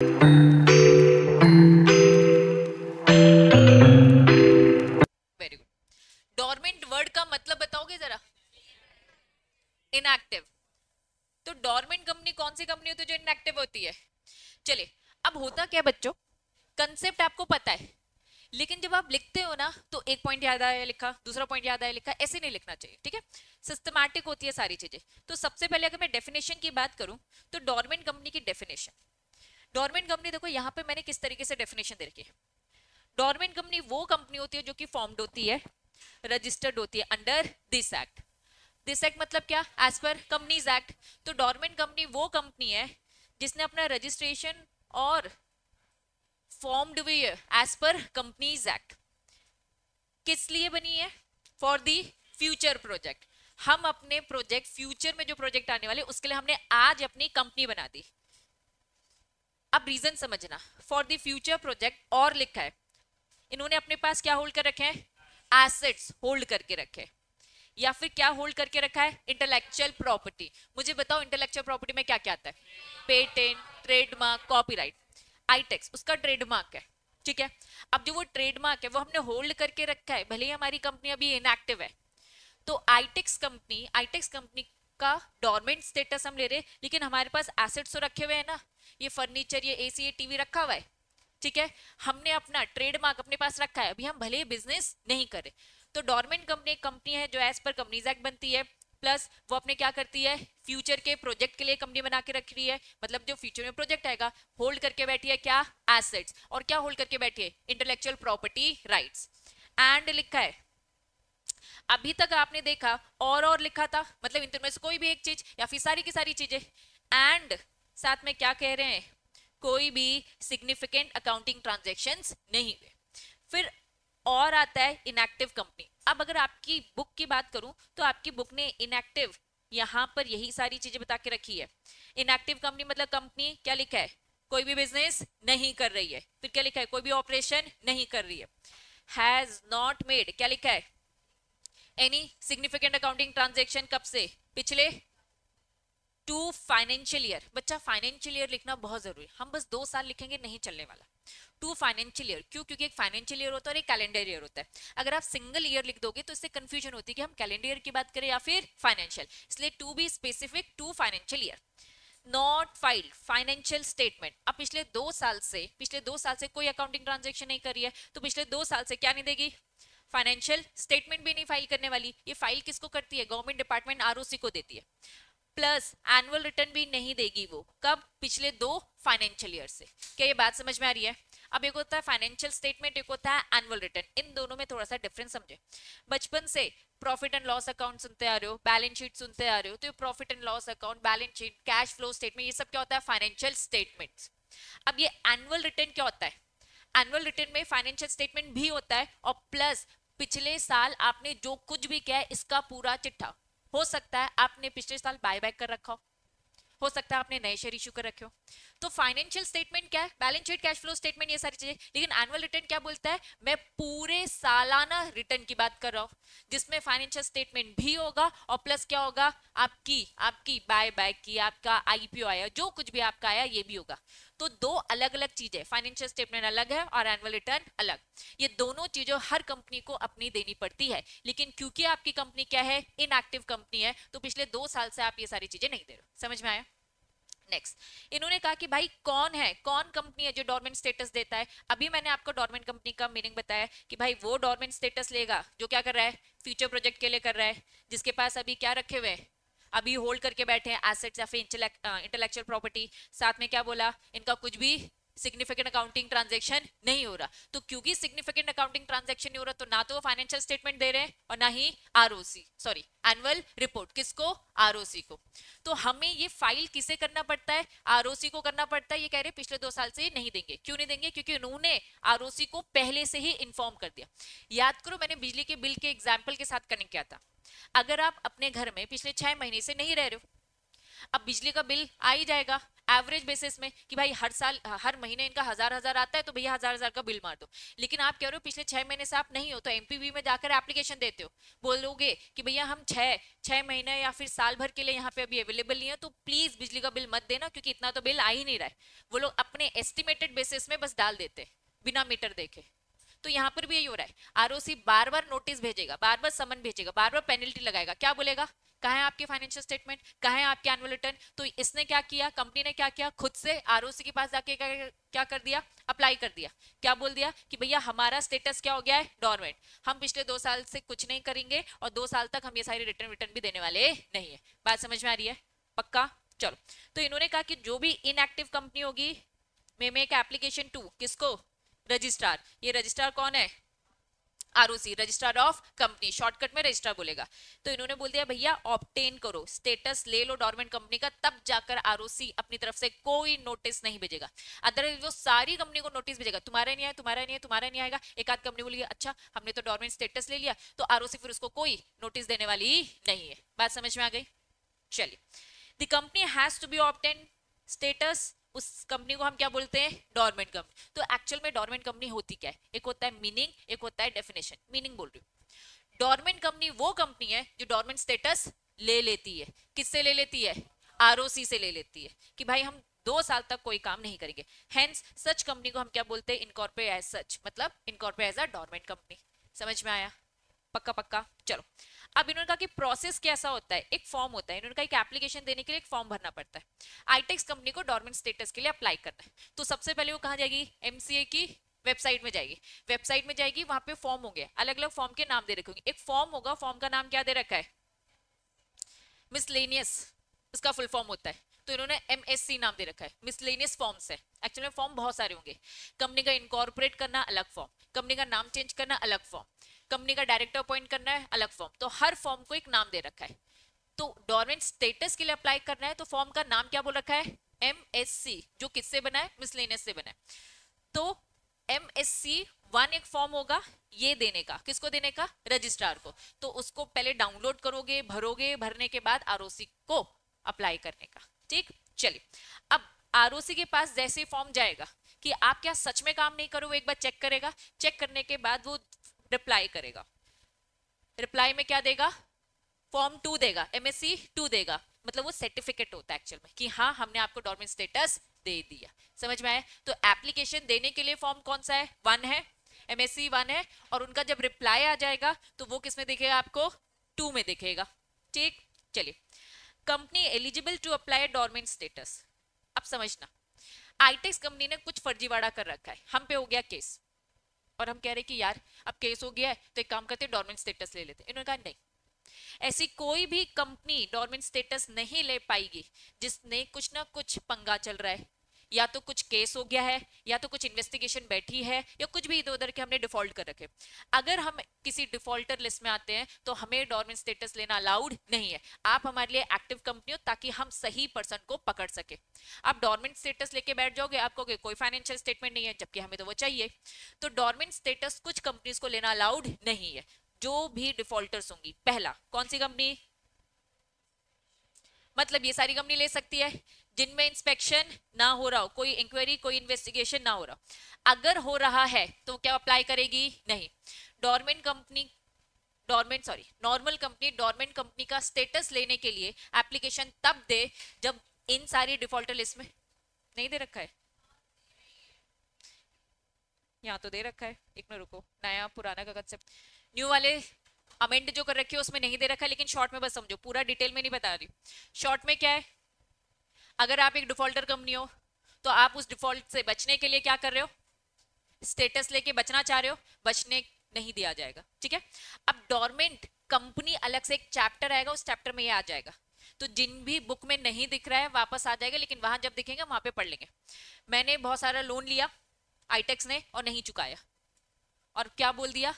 Very good. Dormant word का मतलब बताओगे जरा? इनएक्टिव। तो डोरमेंट कंपनी कौन सी कंपनी होती है जो इनएक्टिव होती है? चलिए, अब होता क्या बच्चों, कंसेप्ट आपको पता है, लेकिन जब आप लिखते हो ना तो एक पॉइंट याद आया लिखा, दूसरा पॉइंट याद आया लिखा, ऐसे नहीं लिखना चाहिए, ठीक है? सिस्टमैटिक होती है सारी चीजें। तो सबसे पहले अगर मैं डेफिनेशन की बात करूं, तो डोरमेंट कंपनी की डेफिनेशन, डोरमेंट कंपनी देखो यहाँ पे मैंने किस तरीके से डेफिनेशन दे रखी है। डोरमेंट कंपनी वो कंपनी होती है जो कि फॉर्म्ड होती है, रजिस्टर्ड होती है under this act. This act मतलब क्या? As per companies act. तो डोरमेंट कंपनी वो कंपनी है जिसने अपना रजिस्ट्रेशन और फॉर्म्ड हुई है एज पर कंपनीज एक्ट। किस लिए बनी है? For the future project. हम अपने प्रोजेक्ट, फ्यूचर में जो प्रोजेक्ट आने वाले उसके लिए हमने आज अपनी कंपनी बना दी। अब रीजन समझना, फॉर द फ्यूचर प्रोजेक्ट और लिखा है, इन्होंने अपने पास क्या होल्ड कर रखे हैं? एसेट्स होल्ड करके रखे हैं। या फिर क्या होल्ड करके रखा है? Intellectual property. मुझे बताओ इंटेलेक्चुअल प्रॉपर्टी में क्या क्या आता है? Patent, trademark, copyright. आईटेक्स उसका ट्रेडमार्क है, ठीक है? अब जो वो ट्रेडमार्क है वो हमने होल्ड करके रखा है, भले ही हमारी कंपनी अभी इनएक्टिव है। तो आईटेक्स कंपनी का डोरमेंट स्टेटस हम ले रहे, लेकिन हमारे पास एसेट्स तो रखे हुए हैं ना, ये फर्नीचर, ये एसी, ये टीवी रखा हुआ है, ठीक है? हमने अपना ट्रेडमार्क अपने पास रखा है, अभी हम भले ही बिजनेस नहीं करें। तो डोरमेंट कंपनी एक कंपनी है जो एज पर कंपनीज एक्ट बनती है, प्लस वो अपने क्या करती है? फ्यूचर के प्रोजेक्ट के लिए कंपनी बना के रख रही है, मतलब जो फ्यूचर में प्रोजेक्ट आएगा होल्ड करके बैठी है क्या? एसेट्स। और क्या होल्ड करके बैठी है? Intellectual property rights. एंड लिखा है, अभी तक आपने देखा और लिखा था, मतलब इनमें से कोई भी एक चीज या फिर सारी की सारी चीजें। एंड साथ में क्या कह रहे हैं? कोई भी सिग्निफिकेंट अकाउंटिंग ट्रांजैक्शंस नहीं हुए। फिर और आता है इनएक्टिव कंपनी। अब अगर आपकी बुक की बात करूं तो आपकी बुक ने इनएक्टिव यहां पर यही सारी चीजें बता के रखी है। इनएक्टिव कंपनी मतलब कंपनी क्या लिखा है? कोई भी बिजनेस नहीं कर रही है। फिर क्या लिखा है? कोई भी ऑपरेशन नहीं कर रही है। हैज नॉट मेड, क्या लिखा है? Any significant accounting transaction. कब से? पिछले 2 फाइनेंशियल ईयर। बच्चा फाइनेंशियल ईयर लिखना बहुत जरूरी है, हम बस 2 साल लिखेंगे नहीं चलने वाला। 2 फाइनेंशियल ईयर क्यों? क्योंकि एक फाइनेंशियल ईयर होता है और एक कैलेंडर ईयर होता है। अगर आप सिंगल ईयर लिख दोगे तो इससे कंफ्यूजन होती है कि हम कैलेंडर ईयर की बात करें या फिर फाइनेंशियल, इसलिए to be specific 2 financial year. Not filed financial statement. अब पिछले 2 साल से कोई अकाउंटिंग ट्रांजेक्शन नहीं करी है, तो पिछले 2 साल से क्या नहीं देगी? फाइनेंशियल स्टेटमेंट भी नहीं फाइल करने वाली। ये फाइल किसको करती है? गवर्नमेंट डिपार्टमेंट आरओसी को देती है। प्लस एनुअल रिटर्न भी नहीं देगी वो। कब? पिछले 2 फाइनेंशियल ईयर से। क्या ये बात समझ में आ रही है? अब एक होता है फाइनेंशियल स्टेटमेंट, एक होता है एनुअल रिटर्न। इन दोनों में थोड़ा सा डिफरेंस समझे। बचपन से प्रॉफिट एंड लॉस अकाउंट सुनते आ रहे हो, बैलेंस शीट सुनते आ रहे हो, तो profit and loss account, balance sheet, cash flow statement, ये सब क्या होता है? Financial statements. अब ये एनुअल रिटर्न क्या होता है? एनुअल रिटर्न में फाइनेंशियल स्टेटमेंट भी होता है और प्लस पिछले साल आपने जो कुछ भी किया है इसका पूरा चिट्ठा। हो सकता है आपने पिछले साल बाय बैक कर रखा हो सकता है आपने नए शेयर इशू कर रखे हो। तो फाइनेंशियल स्टेटमेंट क्या है? Balance sheet, cash flow statement, ये सारी चीजें। लेकिन एनुअल रिटर्न क्या बोलता है? मैं पूरे सालाना रिटर्न की बात कर रहा हूं, जिसमें फाइनेंशियल स्टेटमेंट भी होगा और प्लस क्या होगा? आपकी आपकी बाय बैक की, आपका आईपीओ आया, जो कुछ भी आपका आया ये भी होगा। तो दो अलग अलग चीजें, फाइनेंशियल स्टेटमेंट अलग है और एनुअल रिटर्न अलग। ये दोनों चीजें हर कंपनी को अपनी देनी पड़ती है, लेकिन क्योंकि आपकी कंपनी क्या है? इनएक्टिव कंपनी है, तो पिछले 2 साल से आप ये सारी चीजें नहीं दे रहे हो। समझ में आया? नेक्स्ट, इन्होंने कहा कि भाई कौन है, कौन कंपनी है जो डोरमेंट स्टेटस देता है? अभी मैंने आपको डोरमेंट कंपनी का मीनिंग बताया कि भाई वो डोरमेंट स्टेटस लेगा जो क्या कर रहा है? फ्यूचर प्रोजेक्ट के लिए कर रहा है, जिसके पास अभी क्या रखे हुए हैं? अभी होल्ड करके बैठे हैं एसेट्स या फिर इंटेलेक्चुअल प्रॉपर्टी। साथ में क्या बोला? इनका कुछ भी सिग्निफिकेंट अकाउंटिंग ट्रांजैक्शन नहीं हो रहा। तो क्योंकि सिग्निफिकेंट अकाउंटिंग ट्रांजैक्शन नहीं हो रहा, तो ना तो वो फाइनेंशियल स्टेटमेंट दे रहे हैं और ना ही आरओसी, सॉरी एनुअल रिपोर्ट। किसको? आरओसी को। तो हमें ये फाइल किसे करना पड़ता है? आरओसी को करना पड़ता है। ये कह रहे पिछले 2 साल से नहीं देंगे। क्यों नहीं देंगे? क्योंकि उन्होंने आरओसी को पहले से ही इन्फॉर्म कर दिया। याद करो मैंने बिजली के बिल के एग्जाम्पल के साथ कनेक्ट किया था। अगर आप अपने घर में पिछले 6 महीने से नहीं रह रहे हो, अब बिजली का बिल आ ही जाएगा एवरेज बेसिस में कि भाई हर साल हर महीने इनका 1000 आता है तो भैया 1000 का बिल मार दो। लेकिन आप कह रहे हो पिछले 6 महीने से आप नहीं हो, तो एमपीवी में जाकर एप्लीकेशन देते हो, बोलोगे कि भैया हम 6 महीने या फिर साल भर के लिए यहाँ पे अभी अवेलेबल नहीं है, तो प्लीज बिजली का बिल मत देना क्योंकि इतना तो बिल आ ही नहीं रहा है। वो लोग अपने एस्टिमेटेड बेसिस में बस डाल देते बिना मीटर देखे। तो यहाँ पर भी यही हो रहा है, आरओसी बार बार नोटिस भेजेगा, बार बार समन भेजेगा, बार बार पेनल्टी लगाएगा, क्या बोलेगा कहाँ है आपके फाइनेंशियल स्टेटमेंट, कहाँ है आपके एनुअल रिटर्न। तो इसने क्या किया, कंपनी ने क्या किया, खुद से आरओसी के पास जाके क्या कर दिया, अप्लाई कर दिया, क्या बोल दिया कि भैया हमारा स्टेटस क्या हो गया है, डोरमेंट, हम पिछले 2 साल से कुछ नहीं करेंगे और 2 साल तक हम ये सारी रिटर्न रिटर्न भी देने वाले नहीं है। बात समझ में आ रही है, पक्का। चलो, तो इन्होंने कहा कि जो भी इनएक्टिव कंपनी होगी मे मेक एप्लीकेशन टू किसको, रजिस्ट्रार। ये रजिस्ट्रार कौन है, ROC, registrar of company, shortcut में रजिस्ट्रार बोलेगा। तो इन्होंने बोल दिया भैया ऑब्टेन करो, स्टेटस ले लो डोरमेंट कंपनी का, तब जाकर आरओसी अपनी तरफ से कोई नोटिस नहीं भेजेगा। अदरवाइज वो सारी कंपनी को नोटिस भेजेगा, तुम्हारा नहीं है, तुम्हारा नहीं है, तुम्हारा नहीं आएगा। एक आध कंपनी बोलेगी अच्छा हमने तो डोरमेंट स्टेटस ले लिया, तो आरओसी फिर उसको कोई नोटिस देने वाली नहीं है। बात समझ में आ गई। चलिए, the company has to be obtain status, उस कंपनी को हम क्या बोलते हैं, डोरमेंट कंपनी। तो एक्चुअल में डोरमेंट कंपनी होती क्या है, एक होता है मीनिंग, एक होता है डेफिनेशन। मीनिंग बोल रही हूँ, डोरमेंट कंपनी वो कंपनी है जो डोरमेंट स्टेटस ले लेती है। किससे ले लेती है, आरओसी से ले लेती है कि भाई हम 2 साल तक कोई काम नहीं करेंगे। हेंस सच कंपनी को हम क्या बोलते हैं, इनकॉर्पोरेट एज सच, मतलब incorporate as a dormant company. समझ में आया, पक्का पक्का। चलो, अब इन्होंने कहा कि प्रोसेस कैसा होता है, एक फॉर्म होता है, इन्होंने कहा एक एप्लीकेशन देने के लिए एक फॉर्म भरना पड़ता है। आईटेक्स कंपनी को डोरमेंट स्टेटस के लिए अप्लाई करना है, तो सबसे पहले वो कहाँ जाएगी, एमसीए की वेबसाइट में जाएगी। वेबसाइट में जाएगी, वहां पे फॉर्म होंगे, अलग अलग फॉर्म के नाम दे रखे होंगे। एक फॉर्म होगा, फॉर्म का नाम क्या दे रखा है, मिसलेनियस, इसका फुल फॉर्म होता है। तो इन्होंने एमएससी नाम दे रखा है, मिसलेनियस फॉर्म्स है। एक्चुअली में फॉर्म बहुत सारे होंगे, कंपनी का इनकॉर्पोरेट करना अलग फॉर्म, कंपनी का नाम चेंज करना अलग फॉर्म, कंपनी का डायरेक्टर अपॉइंट करना है अलग फॉर्म। तो हर फॉर्म को एक नाम दे रखा है। तो डोरमेंट स्टेटस के लिए अप्लाई करना है तो फॉर्म का नाम क्या बोल रखा है, एमएससी, जो किससे बना है, मिसलेनियस से बना है। तो एमएससी 1 एक फॉर्म होगा ये देने का, किसको देने का, रजिस्ट्रार को। तो उसको पहले डाउनलोड करोगे, भरोगे, भरने के बाद आरओसी को अप्लाई करने का। ठीक, चलिए, अब आरओसी के पास जैसे फॉर्म जाएगा कि आप क्या सच में काम नहीं करो, वो एक बार चेक करेगा, चेक करने के बाद वो रिप्लाई करेगा। रिप्लाई में क्या देगा, फॉर्म 2 देगा, एमएससी 2 देगा, मतलब वो सर्टिफिकेट होता है एक्चुअल में कि हाँ हमने आपको डोरमेंट स्टेटस दे दिया। समझ में आया। तो एप्लीकेशन देने के लिए फॉर्म कौन सा है, 1 है, एमएससी 1 है, और उनका जब रिप्लाई आ जाएगा तो वो किस में दिखेगा आपको, 2 में दिखेगा। ठीक, चलिए, company eligible to apply dormant status. अब समझना, आईटेक्स कंपनी ने कुछ फर्जीवाड़ा कर रखा है, हम पे हो गया केस, और हम कह रहे कि यार अब केस हो गया है तो एक काम करते हैं डोरमेंट स्टेटस ले लेते हैं। इन्होंने कहा नहीं, ऐसी कोई भी कंपनी डोरमेंट स्टेटस नहीं ले पाएगी जिसने कुछ ना कुछ पंगा चल रहा है, या तो कुछ केस हो गया है, या तो कुछ इन्वेस्टिगेशन बैठी है, या कुछ भी इधर उधर के हमने डिफॉल्ट कर रखे। अगर हम किसी डिफॉल्टर लिस्ट में आते हैं तो हमें डोरमेंट स्टेटस लेना अलाउड नहीं है। आप हमारे लिए एक्टिव कंपनी हो ताकि हम सही पर्सन को पकड़ सके। आप डोरमेंट स्टेटस लेके बैठ जाओगे, आप कहोगे कोई फाइनेंशियल स्टेटमेंट नहीं है, जबकि हमें तो वो चाहिए। तो डोरमेंट स्टेटस कुछ कंपनीज को लेना अलाउड नहीं है, जो भी डिफॉल्टर्स होंगी। पहला, कौन सी कंपनी, मतलब ये सारी कंपनी ले सकती है जिनमें इंस्पेक्शन ना हो रहा हो, कोई इंक्वायरी कोई इन्वेस्टिगेशन ना हो रहा हो। अगर हो रहा है तो क्या अप्लाई करेगी, नहीं। Dormant company, normal company dormant company का स्टेटस लेने के लिए एप्लीकेशन तब दे जब इन सारी डिफॉल्टर लिस्ट में नहीं दे रखा है। यहाँ तो दे रखा है, एक मिनट रुको, नया पुराना का कंसेप्ट, न्यू वाले अमेंड जो कर रखे हो उसमें नहीं दे रखा है, लेकिन शॉर्ट में बस समझो, पूरा डिटेल में नहीं बता रही। शॉर्ट में क्या है, अगर आप एक डिफॉल्टर कंपनी हो तो आप उस डिफॉल्ट से बचने के लिए क्या कर रहे हो, स्टेटस लेके बचना चाह रहे हो, बचने नहीं दिया जाएगा। ठीक है, अब डोरमेंट कंपनी अलग से एक चैप्टर आएगा, उस चैप्टर में ये आ जाएगा। तो जिन भी बुक में नहीं दिख रहा है वापस आ जाएगा, लेकिन वहां जब दिखेंगे वहां पे पढ़ लेंगे। मैंने बहुत सारा लोन लिया आईटेक्स ने और नहीं चुकाया, और क्या बोल दिया,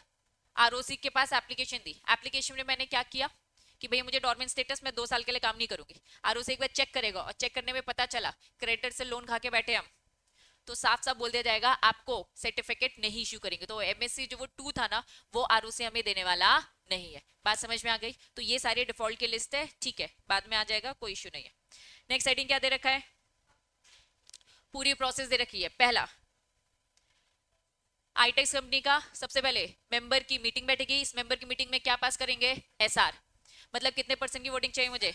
आरओसी के पास एप्लीकेशन दी, एप्लीकेशन में मैंने क्या किया कि भैया मुझे डोरमेंट स्टेटस में 2 साल के लिए काम नहीं करूंगी। आरओसी एक बार चेक करेगा, और चेक करने में पता चला क्रेडिटर से लोन खा के बैठे हम, तो साफ साफ बोल दिया जाएगा आपको सर्टिफिकेट नहीं इश्यू करेंगे। तो एमएससी जो वो 2 था ना, वो आरओसी हमें देने वाला नहीं है। बात समझ में आ गई? तो ये सारे डिफॉल्ट की लिस्ट है, ठीक है, बाद में आ जाएगा, कोई इश्यू नहीं है। नेक्स्ट हेडिंग क्या दे रखा है? पूरी प्रोसेस दे रखी है। पहला, आईटेक्स कंपनी का सबसे पहले मेंबर की मीटिंग बैठेगी। इस मेंबर की मीटिंग में क्या पास करेंगे? एसआर, मतलब कितने परसेंट की वोटिंग चाहिए मुझे?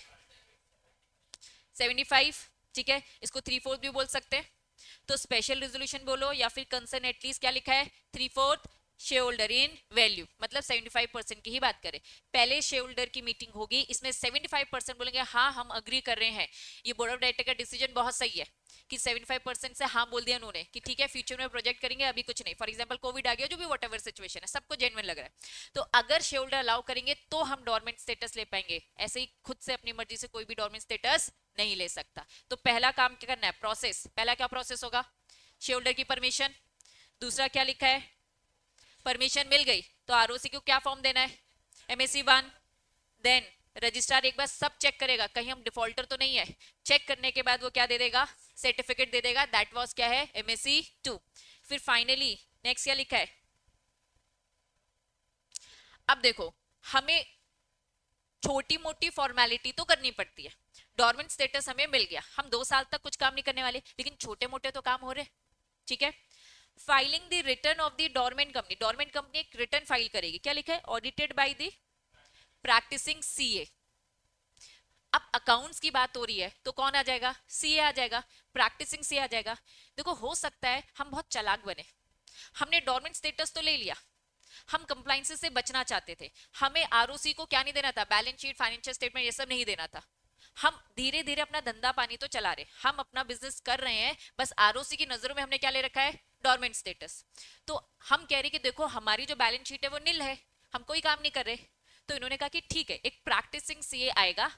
75, ठीक है, इसको 3/4 भी बोल सकते हैं। तो स्पेशल रेजोल्यूशन बोलो या फिर कंसर्न एटलीस्ट क्या लिखा है? 3/4 शेयर होल्डर इन वैल्यू, मतलब 75% की ही बात करें। पहले शेयर होल्डर की मीटिंग होगी, इसमें 75% बोलेंगे हाँ हम अग्री कर रहे हैं, ये बोर्ड ऑफ डायरेक्टर का डिसीजन बहुत सही है कि 75% से हाँ बोल दिया उन्होंने कि ठीक है फ्यूचर में प्रोजेक्ट करेंगे, अभी कुछ नहीं। फॉर एग्जांपल कोविड आ गया, जो भी वट एवर सिचुएशन है, सबको जेन्युइन लग रहा है, तो अगर शेयर होल्डर अलाउ करेंगे तो हम डोरमेंट स्टेटस ले पाएंगे। ऐसे ही खुद से अपनी मर्जी से कोई भी डोरमेंट स्टेटस नहीं ले सकता। तो पहला काम क्या करना है? प्रोसेस। पहला क्या प्रोसेस होगा? शेयर होल्डर की परमिशन। दूसरा क्या लिखा है? परमिशन मिल गई तो आरओसी को क्या फॉर्म देना है? एमएससी 1। देन रजिस्ट्रार एक बार सब चेक करेगा कहीं हम डिफॉल्टर तो नहीं है। चेक करने के बाद वो क्या दे देगा? सर्टिफिकेट दे देगा, दैट वाज क्या है? एमएससी 2। फिर फाइनली नेक्स्ट क्या लिखा है? अब देखो, हमें छोटी मोटी फॉर्मेलिटी तो करनी पड़ती है। डोरमेंट स्टेटस हमें मिल गया, हम 2 साल तक कुछ काम नहीं करने वाले, लेकिन छोटे मोटे तो काम हो रहे, ठीक है। Filing the return of the dormant company. Dormant company एक रिटर्न फाइल करेगी, क्या लिखा है? Audited by the practising CA. अब अकाउंट्स की बात हो रही है तो कौन आ जाएगा? सीए आ जाएगा, प्रैक्टिसिंग सीए आ जाएगा। देखो हो सकता है हम बहुत चालाक बने, हमने डोरमेंट स्टेटस तो ले लिया, हम कंप्लाइंसेस से बचना चाहते थे, हमें आरओसी को क्या नहीं देना था? बैलेंस शीट, फाइनेंशियल स्टेटमेंट, ये सब नहीं देना था। हम धीरे धीरे अपना धंधा पानी तो चला रहे, हम अपना बिजनेस कर रहे हैं, बस आरओसी की नजरों में हमने क्या ले रखा है? Dormant status. तो हम कह रहे कि देखो हमारी जो बैलेंस शीट है वो नील है, हम कोई काम नहीं कर रहे। तो इन्होंने कहा कि ठीक है, एक प्रैक्टिसिंग सीए आएगा,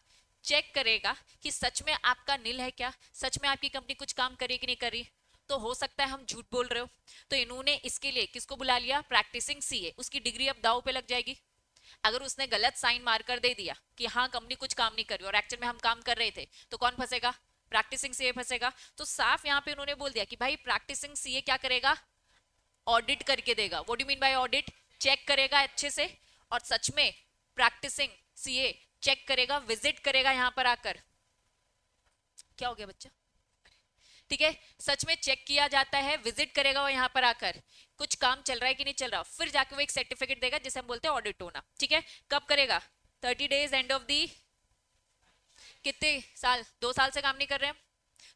चेक करेगा कि सच में आपका नील है क्या, सच में आपकी कंपनी कुछ काम करे कि नहीं कर रही। तो हो सकता है हम झूठ बोल रहे हो, तो इन्होंने इसके लिए किसको बुला लिया? Practising CA. उसकी डिग्री अब दाव पे लग जाएगी। अगर उसने गलत साइन मारकर दे दिया कि हाँ कंपनी कुछ काम नहीं कर रही और एक्चुअल में हम काम कर रहे थे, तो कौन फंसेगा? Practising CA फंसेगा। तो साफ यहाँ पे उन्होंने बोल दिया कि भाई प्रैक्टिसिंग सीए क्या करेगा? ऑडिट करके देगा। What do mean by audit? Check करेगा अच्छे से, और सच में प्रैक्टिसिंग सीए चेक करेगा, विजिट करेगा यहाँ पर आकर। क्या हो गया बच्चा? ठीक है, सच में चेक किया जाता है, विजिट करेगा वो यहाँ पर आकर, कुछ काम चल रहा है कि नहीं चल रहा, फिर जाके वो एक सर्टिफिकेट देगा जिसे हम बोलते हैं ऑडिट होना। ठीक है, कब करेगा? 30 डेज एंड ऑफ दी कितने साल? 2 साल से काम नहीं कर रहे हैं।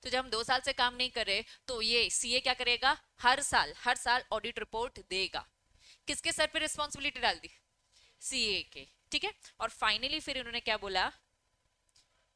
तो जब हम 2 साल से काम नहीं कर रहे तो ये सीए क्या करेगा? हर साल ऑडिट रिपोर्ट देगा। किसके सर पे रिस्पॉन्सिबिलिटी डाल दी? सीए के। ठीक है, और फाइनली फिर इन्होंने क्या बोला?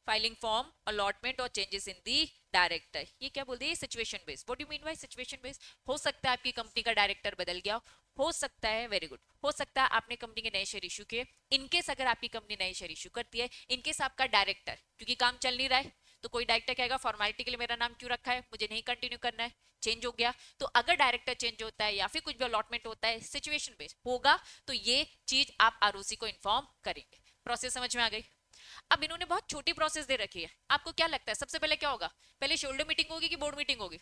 फाइलिंग फॉर्म, अलॉटमेंट और चेंजेस इन दी डायरेक्टर। ये क्या बोल दिया? Situation based. What do mean bye situation based? हो सकता है आपकी कंपनी का डायरेक्टर बदल गया, हो सकता है, वेरी गुड, हो सकता है आपने कंपनी के नए शेयर इशू किए। इनकेस अगर आपकी कंपनी नए शेयर इशू करती है, इनकेस आपका डायरेक्टर, क्योंकि काम चल नहीं रहा है, तो कोई डायरेक्टर कहेगा फॉर्मेलिटी के लिए मेरा नाम क्यों रखा है, मुझे नहीं कंटिन्यू करना है, चेंज हो गया। तो अगर डायरेक्टर चेंज होता है या फिर कुछ भी अलॉटमेंट होता है, सिचुएशन बेस्ड होगा, तो ये चीज आप आरओसी को इन्फॉर्म करेंगे। प्रोसेस समझ में आ गई? अब इन्होंने बहुत छोटी प्रोसेस दे रखी है, आपको क्या लगता है सबसे पहले क्या होगा? पहले शोल्डर मीटिंग होगी कि बोर्ड मीटिंग होगी?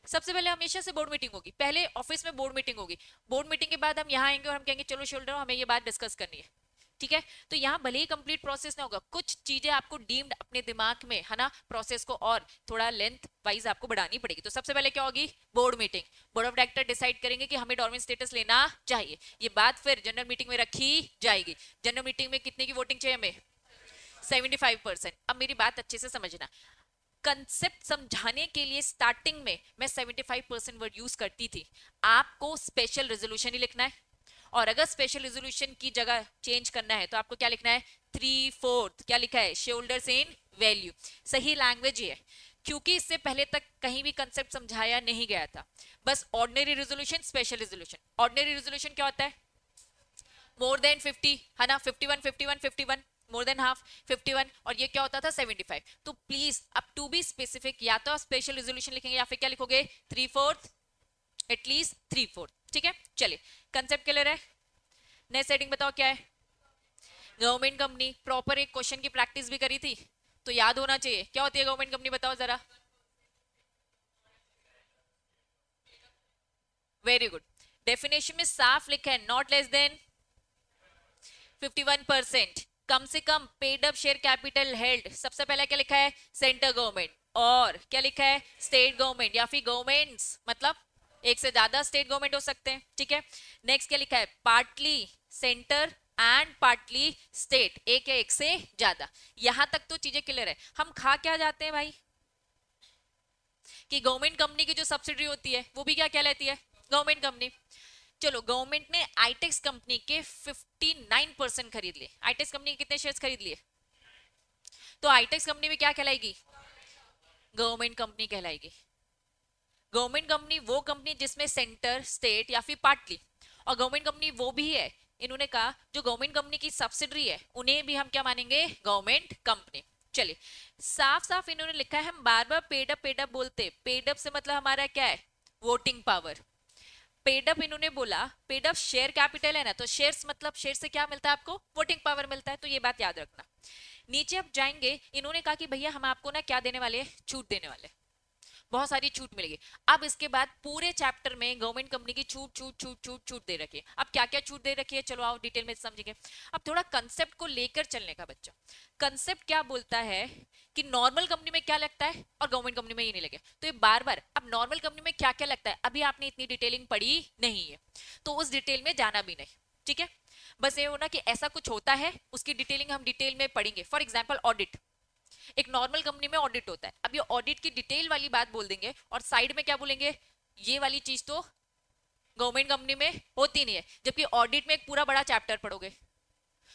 सबसे पहले हमेशा से बोर्ड मीटिंग होगी, पहले ऑफिस में बोर्ड मीटिंग होगी। बोर्ड मीटिंग के बाद हम यहाँ आएंगे और हम कहेंगे चलो शोल्डर हमें ये बात डिस्कस करनी है। ठीक है, तो यहाँ भले ही कंप्लीट प्रोसेस ना होगा, कुछ चीजें आपको डीम्ड अपने दिमाग में, है ना, प्रोसेस को और थोड़ा लेंथ वाइज आपको बढ़ानी पड़ेगी। तो सबसे पहले क्या होगी? Board meeting. Board of director decide करेंगे कि हमें डोरमेंट स्टेटस लेना चाहिए। ये बात फिर जनरल मीटिंग में रखी जाएगी। जनरल मीटिंग में कितने की वोटिंग चाहिए हमें? 75%। अब मेरी बात अच्छे से समझना, कंसेप्ट समझाने के लिए स्टार्टिंग में मैं 75% वर्ड यूज करती थी। आपको स्पेशल रेजोल्यूशन ही लिखना है, और अगर स्पेशल रेजोल्यूशन की जगह चेंज करना है तो आपको क्या लिखना है? 3/4। क्या लिखा है? Share holders in value. सही लैंग्वेज ये है, क्योंकि इससे पहले तक कहीं भी कंसेप्ट समझाया नहीं गया था। बस ordinary resolution, special resolution. Ordinary resolution क्या होता है? मोर देन 50, है ना, 51 51 51, मोर देन हाफ 51, और ये क्या होता था? 75। तो प्लीज अब टू बी स्पेसिफिक, या तो आप स्पेशल रेजोल्यूशन लिखेंगे या फिर क्या लिखोगे? 3/4, एटलीस्ट 3/4। ठीक है, चलिए, कंसेप्ट क्लियर है? नेक्स्ट हेडिंग बताओ क्या है? Government company. प्रॉपर एक क्वेश्चन की प्रैक्टिस भी करी थी तो याद होना चाहिए। क्या होती है गवर्नमेंट कंपनी, बताओ जरा? वेरी गुड, डेफिनेशन में साफ लिखा है, नॉट लेस देन 51%। कम से कम paid up share capital held, सबसे पहले क्या लिखा है, सेंट्रल गवर्नमेंट, और क्या लिखा है, स्टेट गवर्नमेंट या फिर गवर्नमेंट्स, मतलब एक से ज्यादा स्टेट गवर्नमेंट हो सकते हैं, ठीक है। नेक्स्ट क्या लिखा है, partly centre and partly state, एक या एक से ज्यादा। यहां तक तो चीजें क्लियर है। हम खा क्या जाते हैं भाई, कि गवर्नमेंट कंपनी की जो सब्सिडी होती है वो भी क्या कहलाती है, गवर्नमेंट कंपनी। चलो, गवर्नमेंट ने आईटेक्स कंपनी के 59% खरीद लिए। आईटेक्स कंपनी के कितने शेयर्स खरीद लिए, तो आईटेक्स कंपनी भी क्या कहलाएगी, गवर्नमेंट कंपनी कहलाएगी। गवर्नमेंट कंपनी वो कंपनी जिसमें सेंटर, स्टेट या फिर पार्टली, और गवर्नमेंट कंपनी वो भी है, इन्होंने कहा जो गवर्नमेंट कंपनी की सब्सिडरी है उन्हें भी हम क्या मानेंगे, गवर्नमेंट कंपनी। चलिए, साफ साफ इन्होंने लिखा है, हम बार बार पेड अप बोलते, पेड अप से मतलब हमारा क्या है, वोटिंग पावर। पेड अप इन्होंने बोला, पेड अप शेयर कैपिटल है ना, तो शेयर्स मतलब शेयर से क्या मिलता है आपको, वोटिंग पावर मिलता है, तो ये बात याद रखना। नीचे अब जाएंगे, इन्होंने कहा कि भैया हम आपको ना क्या देने वाले हैं, छूट देने वाले, बहुत सारी छूट मिलेगी। अब इसके बाद पूरे चैप्टर में गवर्नमेंट कंपनी की छूट छूट छूट छूट छूट दे रखी है। अब क्या क्या छूट दे रखी है, चलो आओ डिटेल में समझेंगे। अब थोड़ा कंसेप्ट को लेकर चलने का बच्चा, कंसेप्ट क्या बोलता है कि नॉर्मल कंपनी में क्या लगता है और गवर्नमेंट कंपनी में ये नहीं लगे, तो ये बार बार, अब नॉर्मल कंपनी में क्या क्या लगता है अभी आपने इतनी डिटेलिंग पढ़ी नहीं है, तो उस डिटेल में जाना भी नहीं, ठीक है। बस ये होना कि ऐसा कुछ होता है, उसकी डिटेलिंग हम डिटेल में पढ़ेंगे। फॉर एग्जाम्पल ऑडिट, एक नॉर्मल कंपनी में ऑडिट होता है, अब ये ऑडिट की डिटेल वाली बात बोल देंगे और साइड में क्या बोलेंगे, ये वाली चीज तो गवर्नमेंट कंपनी में होती नहीं है, जबकि ऑडिट में एक पूरा बड़ा चैप्टर पढ़ोगे।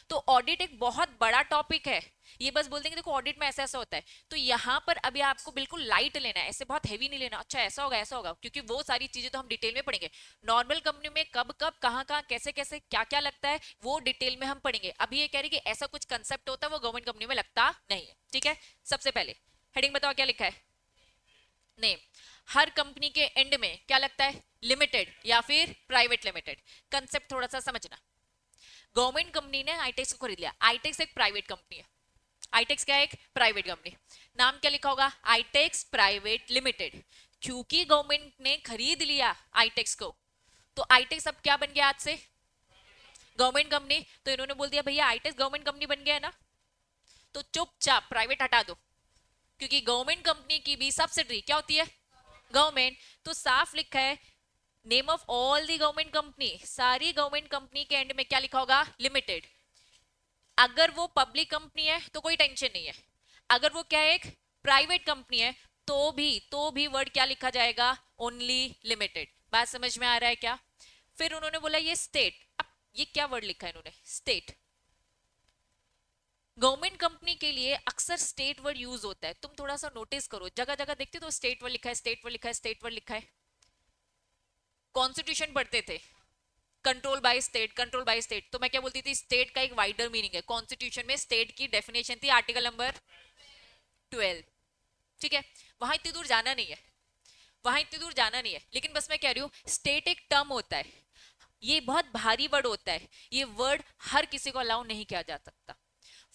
तो ऑडिट एक बहुत बड़ा टॉपिक है, ये बस बोल देंगे देखो ऑडिट में ऐसा ऐसा होता है, तो यहाँ पर अभी आपको बिल्कुल लाइट लेना है, ऐसे बहुत हैवी नहीं लेना, अच्छा ऐसा होगा, क्योंकि वो सारी चीजें तो हम डिटेल में पढ़ेंगे। नॉर्मल कंपनी में कब कब कहाँ कहाँ कैसे कैसे क्या क्या लगता है वो डिटेल में हम पढ़ेंगे। अभी ये कह रही कि ऐसा कुछ कंसेप्ट होता है वो गवर्नमेंट कंपनी में लगता नहीं है, ठीक है। सबसे पहले हेडिंग बताओ क्या लिखा है, नेम। हर कंपनी के एंड में क्या लगता है, लिमिटेड या फिर प्राइवेट लिमिटेड। कंसेप्ट थोड़ा सा समझना, गवर्नमेंट कंपनी ने आईटेक्स को खरीद लिया, आईटेक्स एक प्राइवेट कंपनी है, आईटेक्स क्या है, एक प्राइवेट कंपनी, नाम क्या लिखा होगा, आईटेक्स प्राइवेट लिमिटेड। क्योंकि गवर्नमेंट ने खरीद लिया आईटेक्स को, तो आईटेक्स अब क्या बन गया आज से, गवर्नमेंट कंपनी। तो इन्होंने बोल दिया भैया आईटेक्स गवर्नमेंट कंपनी बन गया है ना, तो चुपचाप प्राइवेट हटा दो, क्योंकि गवर्नमेंट कंपनी की भी सब्सिडरी क्या होती है, गवर्नमेंट। तो साफ लिखा है, name of all the government company, सारी गवर्नमेंट कंपनी के एंड में क्या लिखा होगा, लिमिटेड। अगर वो पब्लिक कंपनी है तो कोई टेंशन नहीं है, अगर वो क्या है, एक प्राइवेट कंपनी है, तो भी वर्ड क्या लिखा जाएगा, ओनली लिमिटेड। बात समझ में आ रहा है क्या। फिर उन्होंने बोला ये स्टेट, अब ये क्या वर्ड लिखा है इन्होंने, स्टेट। गवर्नमेंट कंपनी के लिए अक्सर स्टेट वर्ड यूज होता है, तुम थोड़ा सा नोटिस करो, जगह जगह देखते तो स्टेट वर्ड लिखा है, स्टेट वर्ड लिखा है, स्टेट वर्ड लिखा है। कॉन्स्टिट्यूशन पढ़ते थे, control by state, control by state, तो मैं क्या बोलती थी, स्टेट का एक वाइडर मीनिंग है, कॉन्स्टिट्यूशन में स्टेट की डेफिनेशन थी आर्टिकल नंबर 12, ठीक है। वहां इतनी दूर जाना नहीं है, वहां इतनी दूर जाना नहीं है, लेकिन बस मैं कह रही हूँ स्टेट एक टर्म होता है, ये बहुत भारी वर्ड होता है, ये वर्ड हर किसी को अलाउ नहीं किया जा सकता।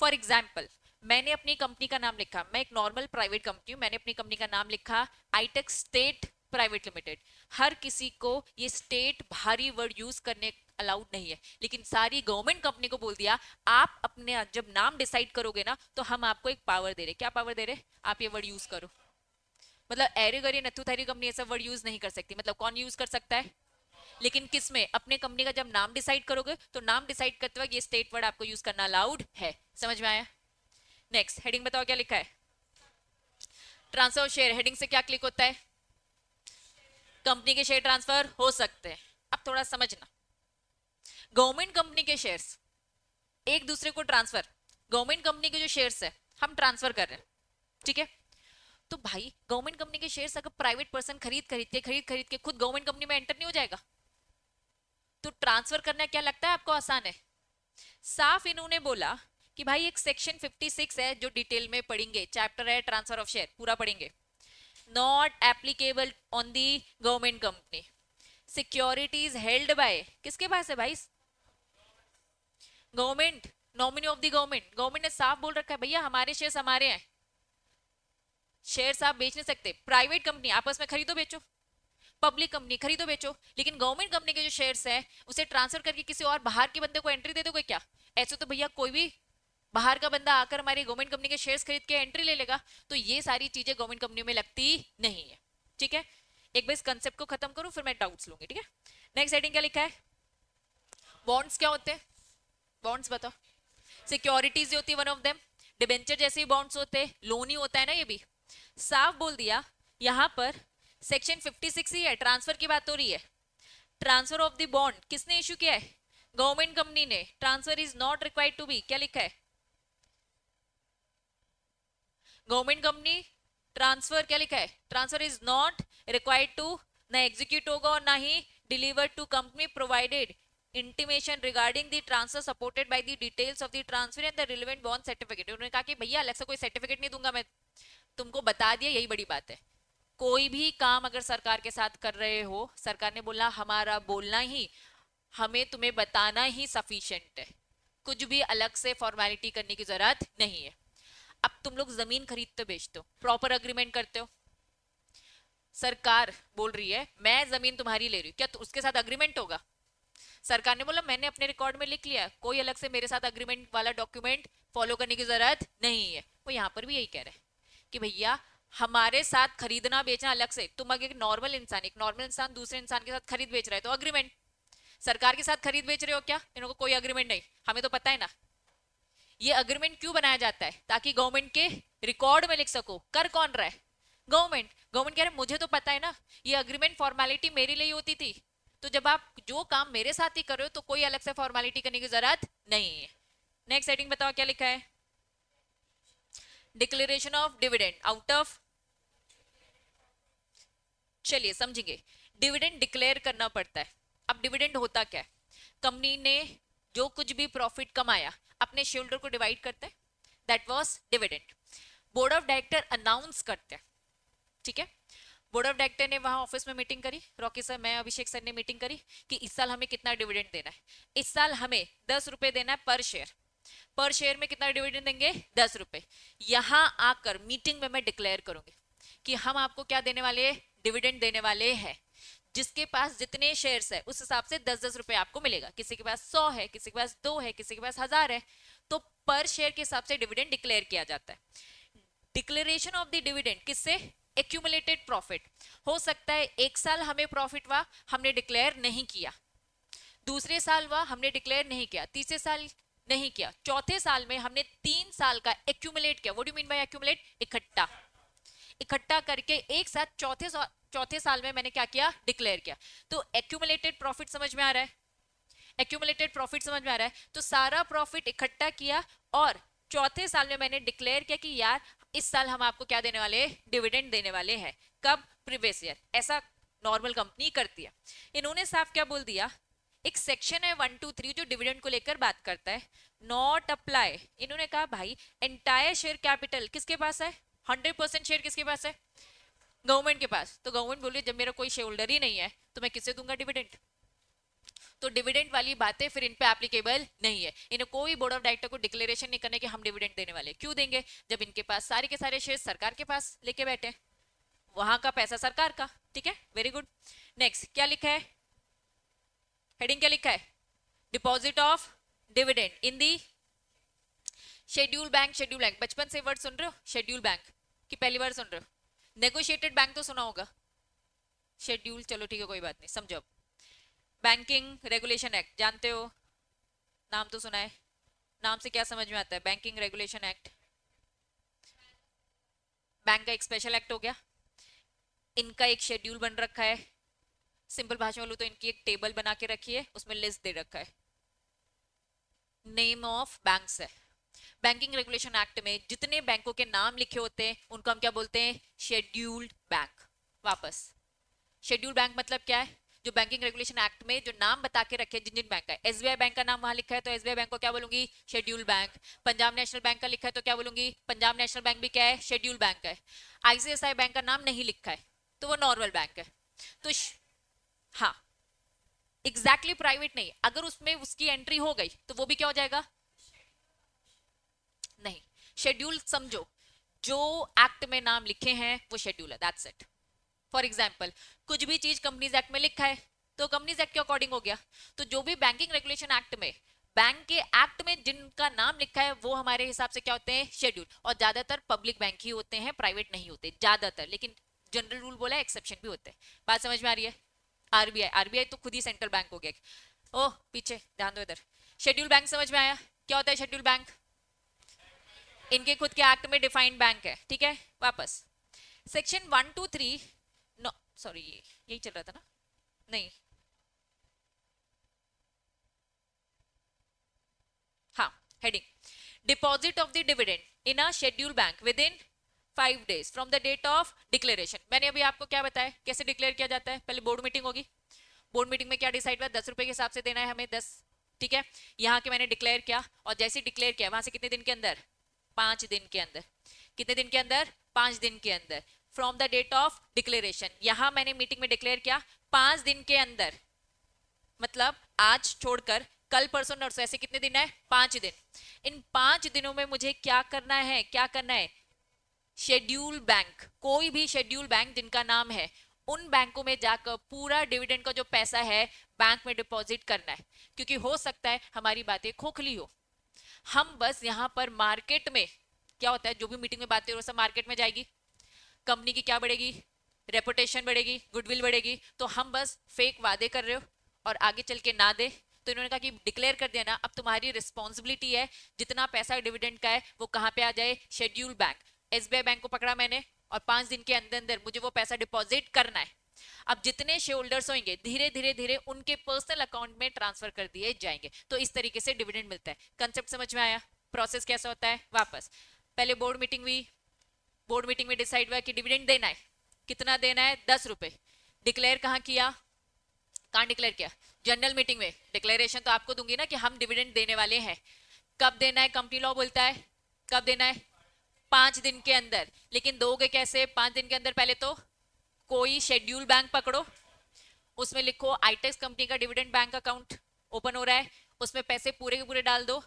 फॉर एग्जाम्पल, मैंने अपनी कंपनी का नाम लिखा, मैं एक नॉर्मल प्राइवेट कंपनी हूं, मैंने अपनी कंपनी का नाम लिखा आईटेक्स स्टेट प्राइवेट लिमिटेड, हर किसी को ये स्टेट भारी वर्ड यूज करने अलाउड नहीं है, लेकिन सारी गवर्नमेंट कंपनी को बोल दिया आप अपने जब नाम डिसाइड करोगे ना तो हम आपको एक पावर दे रहे, क्या पावर दे रहे, आप ये वर्ड यूज करो। मतलब एरे गरी नथु थैरी कंपनी ऐसा वर्ड यूज नहीं कर सकती, मतलब कौन यूज कर सकता है, लेकिन किस में, अपने कंपनी का जब नाम डिसाइड करोगे तो नाम डिसाइड करते वक्त ये स्टेट वर्ड आपको यूज करना अलाउड है। समझ में आया। नेक्स्ट हेडिंग बताओ क्या लिखा है, ट्रांसफर शेयर, हेडिंग से क्या क्लिक होता है, कंपनी के शेयर ट्रांसफर हो सकते हैं। अब थोड़ा समझना, गवर्नमेंट कंपनी के शेयर्स एक दूसरे को ट्रांसफर, गवर्नमेंट कंपनी के जो शेयर्स है हम ट्रांसफर कर रहे हैं, ठीक है। तो भाई गवर्नमेंट कंपनी के शेयर्स अगर प्राइवेट पर्सन खरीद के खुद गवर्नमेंट कंपनी में एंटर नहीं हो जाएगा, तो ट्रांसफर करना क्या लगता है आपको आसान है। साफ इन्होंने बोला कि भाई एक सेक्शन 56 है जो डिटेल में पढ़ेंगे, चैप्टर है ट्रांसफर ऑफ शेयर, पूरा पढ़ेंगे, not applicable on the government company, securities held by, किसके पास है भाई, government, nominee of the government. Government ने साफ बोल रखा है भैया हमारे शेयर्स हमारे हैं, शेयर्स आप बेच नहीं सकते, प्राइवेट कंपनी आपस में खरीदो बेचो, पब्लिक कंपनी, खरीदो बेचो। लेकिन गवर्नमेंट कंपनी के जो शेयर्स है उसे ट्रांसफर करके किसी और बाहर के बंदे को एंट्री दे दोगे क्या? ऐसे तो भैया कोई भी बाहर का बंदा आकर हमारी गवर्नमेंट कंपनी के शेयर्स खरीद के एंट्री ले लेगा। तो ये सारी चीजें गवर्नमेंट कंपनी में लगती नहीं है। ठीक है, एक बार इस कंसेप्ट को खत्म करूं फिर मैं डाउट्स लूंगी। ठीक है, नेक्स्ट हेडिंग क्या लिखा है? बॉन्ड्स क्या होते हैं? बॉन्ड्स बताओ। सिक्योरिटीज होती है वन ऑफ देम, डिबेंचर जैसे ही बॉन्ड्स होते हैं, लोन ही होता है ना। ये भी साफ बोल दिया यहां पर, सेक्शन 56 ही है, ट्रांसफर की बात हो रही है। ट्रांसफर ऑफ द बॉन्ड किसने इशू किया है? गवर्नमेंट कंपनी ने। Transfer is not required to be, क्या लिखा है? गवर्नमेंट कंपनी ट्रांसफर, क्या लिखा है? Transfer is not required to, ना एग्जीक्यूट होगा और ना ही deliver to company provided intimation regarding the transfer supported by the details of the transfer and the relevant bond certificate. उन्होंने कहा कि भैया अलग से कोई सर्टिफिकेट नहीं दूंगा मैं, तुमको बता दिया, यही बड़ी बात है। कोई भी काम अगर सरकार के साथ कर रहे हो, सरकार ने बोला हमारा बोलना ही, हमें तुम्हें बताना ही सफिशिएंट है, कुछ भी अलग से फॉर्मेलिटी करने की जरूरत नहीं है। अब तुम लोग जमीन खरीदते बेचते हो, प्रॉपर अग्रीमेंट करते हो, सरकार बोल रही है मैं जमीन तुम्हारी ले रही हूँ, क्या तो उसके साथ अग्रीमेंट होगा? सरकार ने बोला मैंने अपने रिकॉर्ड में लिख लिया, कोई अलग से मेरे साथ अग्रीमेंट वाला डॉक्यूमेंट फॉलो करने की जरूरत नहीं है। वो यहाँ पर भी यही कह रहे हैं कि भैया हमारे साथ खरीदना बेचना अलग से, तुम अगर एक नॉर्मल इंसान दूसरे इंसान के साथ खरीद बेच रहा है तो अग्रीमेंट। सरकार के साथ खरीद बेच रहे हो क्या, इनको कोई अग्रीमेंट नहीं, हमें तो पता है ना। ये अग्रीमेंट क्यों बनाया जाता है? ताकि गवर्नमेंट के रिकॉर्ड में लिख सको। कर कौन रहा है? गवर्नमेंट। गवर्नमेंट कह रहे मुझे तो पता है ना, ये अग्रीमेंट फॉर्मेलिटी मेरे लिए होती थी, तो जब आप जो काम मेरे साथ ही कर रहे हो तो कोई अलग से फॉर्मेलिटी करने की जरूरत नहीं है। नेक्स्ट हेडिंग बताओ क्या लिखा है? Declaration of dividend out of, चलिए समझेंगे। डिविडेंड डिक्लेयर करना पड़ता है। अब डिविडेंड होता क्या है? कंपनी ने जो कुछ भी प्रॉफिट कमाया अपने शेयर होल्डर को डिवाइड करते हैं, that was dividend. Board of director announce करते हैं, ठीक है। बोर्ड ऑफ डायरेक्टर ने वहां ऑफिस में मीटिंग करी, रॉकी सर, मैं, अभिषेक सर ने मीटिंग करी कि इस साल हमें कितना डिविडेंड देना है। इस साल हमें 10 रुपए देना है पर शेयर। पर शेयर में कितना डिविडेंड देंगे? 10 रुपए। यहां आकर मीटिंग में मैं डिक्लेयर करूंगी कि हम आपको क्या देने वाले? डिविडेंड देने वाले हैं। जिसके पास जितने शेयर्स है उस हिसाब से 10-10 रुपए आपको मिलेगा। किसी के पास 100 है, किसी के पास 2 है, किसी के पास 1000 है, तो पर शेयर के हिसाब से डिविडेंड डिक्लेयर किया जाता है। डिक्लेरेशन ऑफ द डिविडेंड किससे? Accumulated profit. हो सकता है एक साल हमें प्रॉफिट हुआ, हमने डिक्लेयर नहीं किया, दूसरे साल हुआ हमने डिक्लेयर नहीं किया, तीसरे साल नहीं किया, चौथे साल में हमने 3 साल का एक्यूमुलेट किया। What do you mean by accumulate? इकट्ठा करके एक साथ चौथे साल में मैंने क्या किया? डिक्लेयर किया। तो एक्यूमुलेटेड प्रॉफिट समझ में आ रहा है? एक्यूमुलेटेड प्रॉफिट समझ में आ रहा है? तो सारा प्रॉफिट इकट्ठा किया और चौथे साल में मैंने डिक्लेयर किया कि यार इस साल हम आपको क्या देने वाले? डिविडेंड देने वाले हैं। कब? Previous year. ऐसा नॉर्मल कंपनी करती है। इन्होंने साफ क्या बोल दिया, एक सेक्शन है 1, 2, 3 जो डिविडेंड को लेकर बात करता है, नॉट अप्लाई। इन्होंने कहा भाई एंटायर शेयर कैपिटल किसके पास है? 100% शेयर किसके पास है? गवर्नमेंट के पास। तो गवर्नमेंट बोली जब मेरा कोई शेयर होल्डर ही नहीं है तो मैं किसे दूंगा डिविडेंड? तो डिविडेंड वाली बातें फिर इन पे एप्लीकेबल नहीं है। इन्हें कोई बोर्ड ऑफ डायरेक्टर को डिक्लेरेशन नहीं करने कि हम डिविडेंड देने वाले। क्यों देंगे जब इनके पास सारे के सारे शेयर सरकार के पास लेके बैठे, वहां का पैसा सरकार का। ठीक है, वेरी गुड। नेक्स्ट क्या लिखा है? हेडिंग क्या लिखा है? Deposit of dividend in the schedule bank. Schedule bank बचपन से वर्ड सुन रहे हो? शेड्यूल बैंक की पहली बार सुन रहे हो? नेगोशिएटेड बैंक तो सुना होगा, शेड्यूल चलो ठीक है कोई बात नहीं, समझो। बैंकिंग रेगुलेशन एक्ट जानते हो? नाम तो सुना है, नाम से क्या समझ में आता है? बैंकिंग रेगुलेशन एक्ट, बैंक का एक स्पेशल एक्ट हो गया। इनका एक शेड्यूल बन रखा है, सिंपल भाषा में बोलूं तो इनकी एक टेबल बना के रखी है, उसमें लिस्ट दे रखा है, नेम ऑफ बैंक्स है। बैंकिंग रेगुलेशन एक्ट में जितने बैंकों के नाम लिखे होते हैं उनको हम क्या बोलते हैं? Scheduled bank. वापस, शेड्यूल्ड बैंक मतलब क्या है? जो बैंकिंग रेगुलेशन एक्ट में जो नाम बता के रखे जिन जिन बैंक का, एसबीआई बैंक का नाम वहां लिखा है तो एसबीआई बैंक को क्या बोलूंगी? Scheduled bank. Punjab national bank का लिखा है तो क्या बोलूंगी? पंजाब नेशनल बैंक भी क्या है? शेड्यूल्ड बैंक है। आईसीआईसीआई बैंक का नाम नहीं लिखा है तो वो नॉर्मल बैंक है। तो हाँ, एग्जैक्टली प्राइवेट नहीं, अगर उसमें उसकी एंट्री हो गई तो वो भी क्या हो जाएगा? नहीं, शेड्यूल समझो, जो एक्ट में नाम लिखे हैं वो शेड्यूल है, दैट्स इट। फॉर एग्जाम्पल कुछ भी चीज कंपनीज एक्ट में लिखा है तो कंपनीज एक्ट के अकॉर्डिंग हो गया। तो जो भी बैंकिंग रेगुलेशन एक्ट में, बैंक के एक्ट में जिनका नाम लिखा है वो हमारे हिसाब से क्या होते हैं, शेड्यूल। और ज्यादातर पब्लिक बैंक ही होते हैं, प्राइवेट नहीं होते ज्यादातर, लेकिन जनरल रूल बोला है, एक्सेप्शन भी होते हैं। बात समझ में आ रही है? आरबीआई, आरबीआई तो खुद ही सेंट्रल बैंक हो गया। ओह पीछे ध्यान दो इधर। शेड्यूल बैंक समझ में आया? क्या होता है शेड्यूल बैंक? इनके खुद के एक्ट में डिफाइंड बैंक है, ठीक है। वापस सेक्शन 123, नो सॉरी यही चल रहा था ना, नहीं हाँ, heading deposit of the dividend in a schedule bank with in 5 days from the date of declaration. मैंने अभी आपको क्या बताया कैसे डिक्लेयर किया जाता है। पहले बोर्ड मीटिंग होगी, बोर्ड मीटिंग में क्या डिसाइड हुआ, 10 रुपए के हिसाब से देना है हमें 10, ठीक है। यहाँ के मैंने डिक्लेयर किया और जैसे डिक्लेयर किया वहां से कितने दिन के अंदर, 5 दिन के अंदर। कितने दिन के अंदर? 5 दिन के अंदर from the date of declaration. यहां मैंने मीटिंग में डिक्लेयर किया 5 दिन के अंदर, मतलब आज छोड़कर कल परसों नरसों, ऐसे कितने दिन है, 5 दिन। इन 5 दिनों में मुझे क्या करना है, क्या करना है, शेड्यूल बैंक, कोई भी शेड्यूल बैंक जिनका नाम है उन बैंकों में जाकर पूरा डिविडेंड का जो पैसा है बैंक में डिपॉजिट करना है। क्योंकि हो सकता है हमारी बातें खोखली हो, हम बस यहां पर मार्केट में क्या होता है, जो भी मीटिंग में बातें हो सब मार्केट में जाएगी, कंपनी की क्या बढ़ेगी, रेपुटेशन बढ़ेगी, गुडविल बढ़ेगी। तो हम बस फेक वादे कर रहे हो और आगे चल के ना दे। तो इन्होंने कहा कि डिक्लेयर कर देना, अब तुम्हारी रिस्पॉन्सिबिलिटी है जितना पैसा डिविडेंड का है वो कहाँ पे आ जाए, शेड्यूल बैंक। एसबीआई बैंक को पकड़ा मैंने और 5 दिन के अंदर अंदर मुझे वो पैसा डिपॉजिट करना है। अब जितने शेयर होल्डर्स होंगे धीरे धीरे धीरे उनके पर्सनल अकाउंट में ट्रांसफर कर दिए जाएंगे। तो इस तरीके से डिविडेंड मिलता है। कंसेप्ट समझ में आया? प्रोसेस कैसा होता है? वापस पहले बोर्ड मीटिंग हुई, बोर्ड मीटिंग में डिसाइड हुआ कि डिविडेंड देना है। कितना देना है? 10 रुपए। डिक्लेयर कहाँ किया, कहाँ डिक्लेयर किया, जनरल मीटिंग में। डिक्लेरेशन तो आपको दूंगी ना कि हम डिविडेंड देने वाले हैं। कब देना है, कंपनी लॉ बोलता है कब देना है, 5 दिन के अंदर। लेकिन दोगे कैसे 5 दिन के अंदर? पहले तो कोई शेड्यूल बैंक पकड़ो, उसमें लिखो आईटेक्स कंपनी का डिविडेंड बैंक अकाउंट ओपन हो रहा है, उसमें पैसे पूरे के पूरे डाल दो।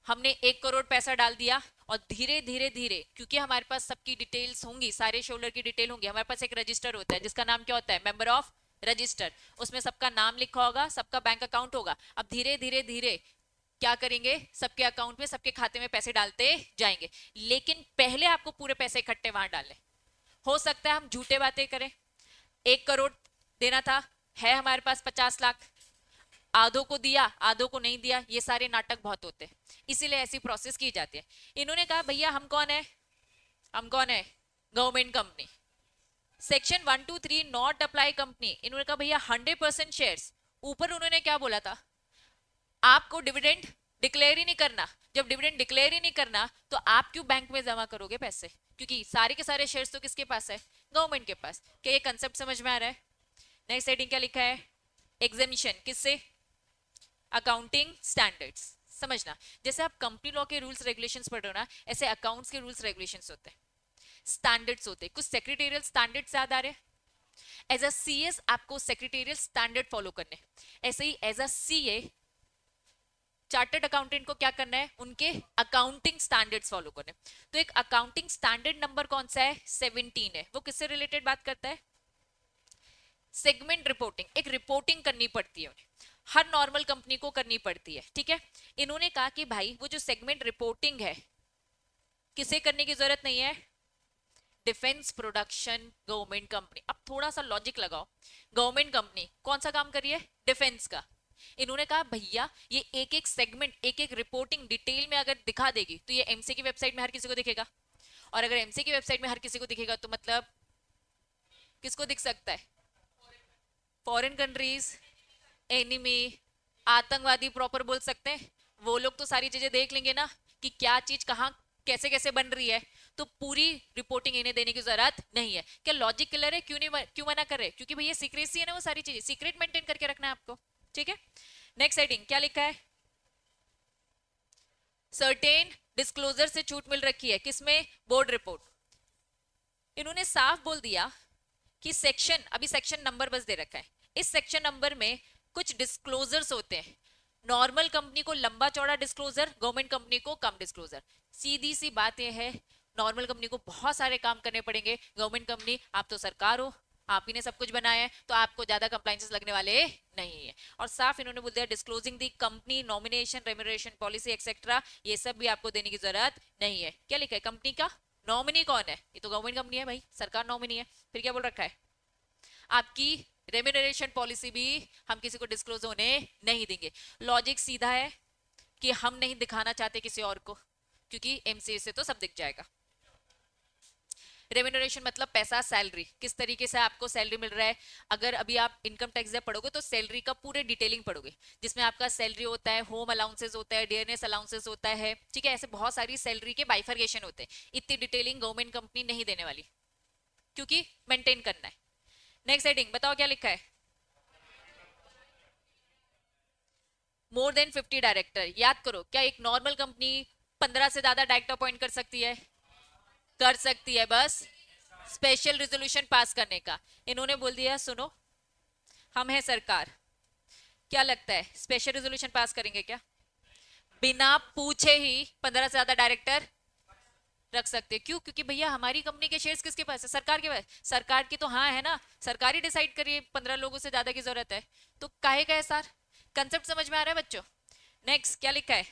हमने 1 करोड़ पैसा डाल दिया और धीरे धीरे धीरे, क्योंकि हमारे पास सबकी डिटेल्स होंगी, सारे शेयरहोल्डर की डिटेल होंगी, हमारे पास एक रजिस्टर होता है जिसका नाम क्या होता है, मेंबर ऑफ रजिस्टर। उसमें सबका नाम लिखा होगा, सबका बैंक अकाउंट होगा। अब धीरे धीरे धीरे क्या करेंगे, सबके अकाउंट में, सबके खाते में पैसे डालते जाएंगे। लेकिन पहले आपको पूरे पैसे इकट्ठे वहां डालने। हो सकता है हम झूठे बातें करें, 1 करोड़ देना था, है हमारे पास 50 लाख, आधों को दिया आधों को नहीं दिया, ये सारे नाटक बहुत होते हैं, इसीलिए ऐसी प्रोसेस की जाती है। इन्होंने कहा भैया हम कौन है, हम कौन है, government company. Section 123 not apply company. इन्होंने कहा भैया 100% शेयर्स। ऊपर उन्होंने क्या बोला था, आपको डिविडेंड डिक्लेयर ही नहीं करना। जब डिविडेंड डिक्लेयर ही नहीं करना तो आप क्यों बैंक में जमा करोगे पैसे, क्योंकि सारे के सारे शेयर्स तो किसके पास है, गवर्नमेंट के पास। क्या ये कंसेप्ट समझ में आ रहा है? नेक्स्ट हेडिंग क्या लिखा है, एग्जामिशन किससे, अकाउंटिंग स्टैंडर्ड्स। समझना, जैसे आप कंपनी लॉ के रूल्स रेगुलेशंस पढ़ रहे हो ना, ऐसे अकाउंट्स के रूल्स रेगुलेशंस होते हैं, स्टैंडर्ड्स होते हैं। कुछ सेक्रेटेरियल स्टैंडर्ड्स याद आ रहे हैं? एज अ सीएस आपको सेक्रेटेरियल स्टैंडर्ड फॉलो करने, ऐसे ही as a CA chartered accountant को क्या करना है, उनके अकाउंटिंग स्टैंडर्ड्स फॉलो करने। तो एक अकाउंटिंग स्टैंडर्ड नंबर कौन सा है, 17 है। वो किससे रिलेटेड बात करता है, सेगमेंट रिपोर्टिंग। एक रिपोर्टिंग करनी पड़ती है उन्हें, हर नॉर्मल कंपनी को करनी पड़ती है, ठीक है। इन्होंने कहा कि भाई वो जो सेगमेंट रिपोर्टिंग है किसे करने की जरूरत नहीं है, डिफेंस प्रोडक्शन गवर्नमेंट कंपनी। अब थोड़ा सा लॉजिक लगाओ, गवर्नमेंट कंपनी कौन सा काम करिए, डिफेंस का। इन्होंने कहा भैया ये एक एक सेगमेंट, एक एक रिपोर्टिंग डिटेल में अगर दिखा देगी तो ये एमसी की वेबसाइट में हर किसी को दिखेगा। और अगर एमसी की वेबसाइट में हर किसी को दिखेगा तो मतलब किसको दिख सकता है, फॉरेन कंट्रीज, एनिमी, आतंकवादी प्रॉपर बोल सकते हैं, वो लोग तो सारी चीजें देख लेंगे ना कि क्या चीज कहाँ कैसे कैसे बन रही है। तो पूरी रिपोर्टिंग इन्हें देने की जरूरत नहीं है। क्या लॉजिक क्लियर है? क्यों मना कर रहे, क्योंकि भैया सीक्रेसी है ना, वो सारी चीजें सीक्रेट मेंटेन करके रखना है आपको, ठीक है। नेक्स्ट हेडिंग क्या लिखा है, सर्टेन डिस्क्लोजर से छूट मिल रखी है, किसमें, बोर्ड रिपोर्ट। इन्होंने साफ बोल दिया कि सेक्शन, अभी सेक्शन नंबर बस दे रखा है, इस सेक्शन नंबर में कुछ डिस्क्लोजर्स होते हैं। नॉर्मल कंपनी को लंबा चौड़ा डिस्क्लोजर, गवर्नमेंट कंपनी को कम डिस्क्लोजर। सीधी सी बात यह है, नॉर्मल कंपनी को बहुत सारे काम करने पड़ेंगे, गवर्नमेंट कंपनी आप तो सरकार हो, आप ही ने सब कुछ बनाया है, तो आपको ज्यादा कंप्लाइंसेस लगने वाले नहीं है। और साफ इन्होंने बोल दिया disclosing the company nomination remuneration policy etcetera, ये सब भी आपको देने की जरूरत नहीं है। क्या लिखा है, कंपनी का नॉमिनी कौन है, ये तो गवर्नमेंट कंपनी है भाई, सरकार नॉमिनी है। फिर क्या बोल रखा है, आपकी रेम्यूनरेशन पॉलिसी भी हम किसी को डिस्क्लोज होने नहीं देंगे। लॉजिक सीधा है कि हम नहीं दिखाना चाहते किसी और को, क्योंकि एमसीए से तो सब दिख जाएगा। रेम्यूनरेशन मतलब पैसा, सैलरी, किस तरीके से आपको सैलरी मिल रहा है। अगर अभी आप इनकम टैक्स जब पढ़ोगे तो सैलरी का पूरे डिटेलिंग पढ़ोगे, जिसमें आपका सैलरी होता है, होम अलाउंसेस होता है, डियरनेस अलाउंसेस होता है, ठीक है, ऐसे बहुत सारी सैलरी के बाइफर्केशन होते हैं। इतनी डिटेलिंग गवर्नमेंट कंपनी नहीं देने वाली, क्योंकि मेंटेन करना है। नेक्स्ट हेडिंग बताओ क्या लिखा है, मोर देन 50 डायरेक्टर। याद करो, क्या एक नॉर्मल कंपनी 15 से ज्यादा डायरेक्टर अपॉइंट कर सकती है? कर सकती है, बस स्पेशल रेजोल्यूशन पास करने का। इन्होंने बोल दिया सुनो, हम है सरकार, क्या लगता है स्पेशल रेजोल्यूशन पास करेंगे क्या? बिना पूछे ही 15 से ज्यादा डायरेक्टर रख सकते हैं। क्यों? क्योंकि भैया हमारी कंपनी के शेयर्स किसके पास है, सरकार के पास। सरकार की तो हाँ है ना, सरकार ही डिसाइड करिए 15 लोगों से ज्यादा की जरूरत है, तो काहे का है सर। कंसेप्ट समझ में आ रहा है बच्चों? नेक्स्ट क्या लिखा है,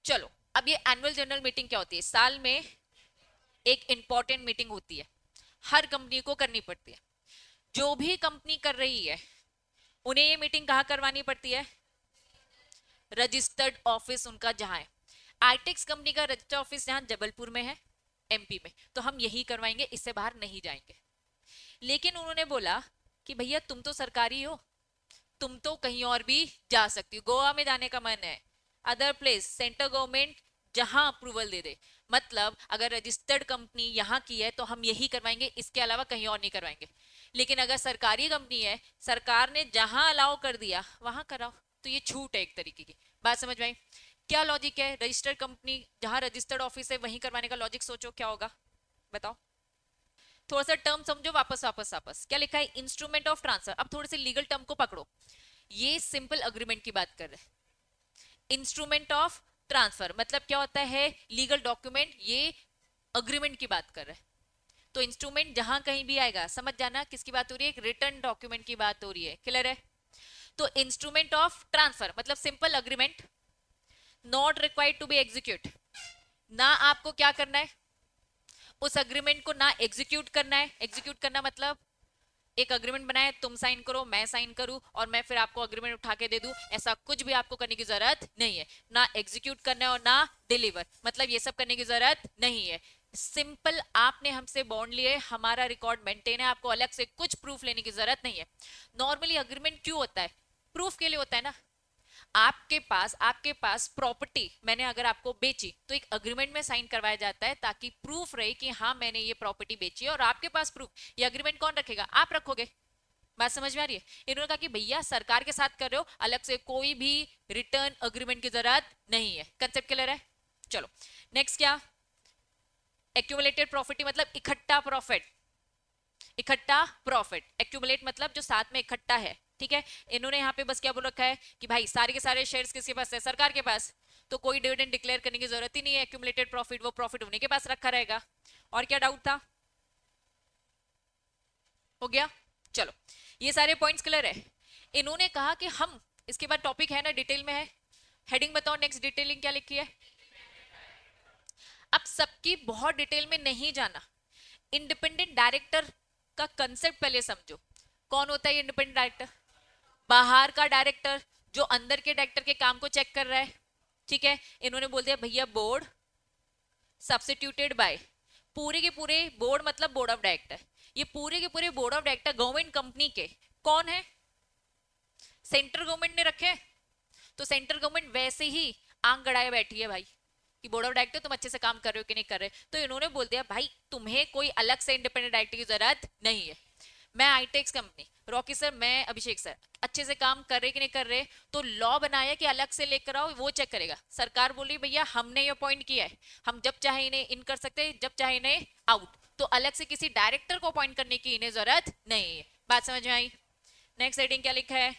चलो अब ये एनुअल जनरल मीटिंग क्या होती है, साल में एक इंपॉर्टेंट मीटिंग होती है, हर कंपनी को करनी पड़ती है। जो भी कंपनी कर रही है उन्हें ये मीटिंग कहाँ करवानी पड़ती है, रजिस्टर्ड ऑफिस उनका जहां है। आईटेक्स कंपनी का रजिस्टर्ड ऑफिस जहां जबलपुर में है, एमपी में, तो हम यही करवाएंगे, इससे बाहर नहीं जाएंगे। लेकिन उन्होंने बोला कि भैया तुम तो सरकारी हो, तुम तो कहीं और भी जा सकती हो, गोवा में जाने का मन है, अदर प्लेस, सेंट्रल गवर्नमेंट जहां अप्रूवल दे दे। मतलब अगर रजिस्टर्ड कंपनी यहाँ की है तो हम यही करवाएंगे, इसके अलावा कहीं और नहीं करवाएंगे। लेकिन अगर सरकारी कंपनी है, सरकार ने जहां अलाउ कर दिया वहां कराओ, तो ये छूट है एक तरीके की। बात समझ में आई? क्या लॉजिक है, रजिस्टर्ड कंपनी जहां रजिस्टर्ड ऑफिस है वहीं करवाने का लॉजिक सोचो क्या होगा, बताओ। थोड़ा सा टर्म समझो, वापस वापस वापस। क्या लिखा है, इंस्ट्रूमेंट ऑफ ट्रांसफर। अब थोड़े से लीगल टर्म को पकड़ो, ये सिंपल अग्रीमेंट की बात कर रहे हैं। इंस्ट्रूमेंट ऑफ ट्रांसफर मतलब क्या होता है, लीगल डॉक्यूमेंट, ये अग्रीमेंट की बात कर रहे हैं। तो इंस्ट्रूमेंट जहां कहीं भी आएगा समझ जाना किसकी बात हो रही है, एक रिटर्न डॉक्यूमेंट की बात हो रही है। क्लियर है? तो इंस्ट्रूमेंट ऑफ ट्रांसफर मतलब simple agreement, not required to be execute. ना आपको क्या करना है, उस अग्रीमेंट को ना एग्जीक्यूट करना है। एग्जीक्यूट करना मतलब एक अग्रीमेंट बनाए, तुम साइन करो, मैं साइन करूं और मैं फिर आपको अग्रीमेंट उठा के दे दूं, ऐसा कुछ भी आपको करने की जरूरत नहीं है। ना एग्जीक्यूट करना है और ना डिलीवर, मतलब ये सब करने की जरूरत नहीं है। सिंपल आपने हमसे बॉन्ड लिए, हमारा रिकॉर्ड मेंटेन है, आपको अलग से कुछ प्रूफ लेने की जरूरत नहीं है। नॉर्मली अग्रीमेंट क्यों होता है, प्रूफ के लिए होता है ना। आपके पास प्रॉपर्टी मैंने अगर आपको बेची तो एक अग्रीमेंट में साइन करवाया जाता है, ताकि प्रूफ रहे कि हाँ मैंने ये प्रॉपर्टी बेची है और आपके पास प्रूफ। ये अग्रीमेंट कौन रखेगा, आप रखोगे। बात समझ में आ रही है? इन्होंने कहा कि भैया सरकार के साथ कर रहे हो, अलग से कोई भी रिटर्न अग्रीमेंट की जरूरत नहीं है। कंसेप्ट क्लियर है? चलो नेक्स्ट क्या, एक्यूमुलेटेड प्रॉफिट मतलब इकट्ठा प्रॉफिट। इकट्ठा प्रॉफिट, एक्यूमुलेट मतलब जो साथ में इकट्ठा है, ठीक है। इन्होंने यहाँ पे बस क्या बोल रखा है कि भाई सारे के सारे शेयर्स किसके पास है, सरकार के पास, तो कोई डिविडेंड डिक्लेयर करने की जरूरत ही नहीं है। एक्यूमुलेटेड प्रॉफिट, वो प्रॉफिट उन्हीं के पास रखा रहेगा। और क्या डाउट था, हो गया? चलो ये सारे पॉइंट्स क्लियर है। इन्होंने कहा कि हम, इसके बाद टॉपिक है ना डिटेल में है, हेडिंग बताओ नेक्स्ट, डिटेलिंग क्या लिखी है। अब सबकी बहुत डिटेल में नहीं जाना, इंडिपेंडेंट डायरेक्टर का कंसेप्ट पहले समझो। कौन होता है इंडिपेंडेंट डायरेक्टर, बाहर का डायरेक्टर जो अंदर के डायरेक्टर के काम को चेक कर रहा है, ठीक है। इन्होंने बोल दिया भैया बोर्ड सब्स्टिट्यूटेड बाय, पूरे के पूरे बोर्ड मतलब बोर्ड ऑफ डायरेक्टर, ये पूरे के पूरे board of director government company के कौन है, सेंट्रल गवर्नमेंट ने रखे। तो सेंट्रल गवर्नमेंट वैसे ही आंख गड़ाए बैठी है भाई कि बोर्ड ऑफ डायरेक्टर तुम अच्छे से काम कर रहे हो कि नहीं कर रहे। तो इन्होंने बोल दिया भाई तुम्हें कोई अलग से इंडिपेंडेंट डायरेक्टर की जरूरत नहीं है। मैं आईटेक्स कंपनी, रॉकी सर, मैं अभिषेक सर अच्छे से काम कर रहे कि नहीं कर रहे, तो लॉ बनाया कि अलग से लेकर आओ, वो चेक करेगा। सरकार बोली भैया हमने ये अपॉइंट किया है, हम जब चाहे इन्हें इन कर सकते हैं, जब चाहे इन्हें आउट, तो अलग से किसी डायरेक्टर को अपॉइंट करने की इन्हें जरूरत नहीं है। बात समझ में आई? नेक्स्ट हेडिंग क्या लिखा है,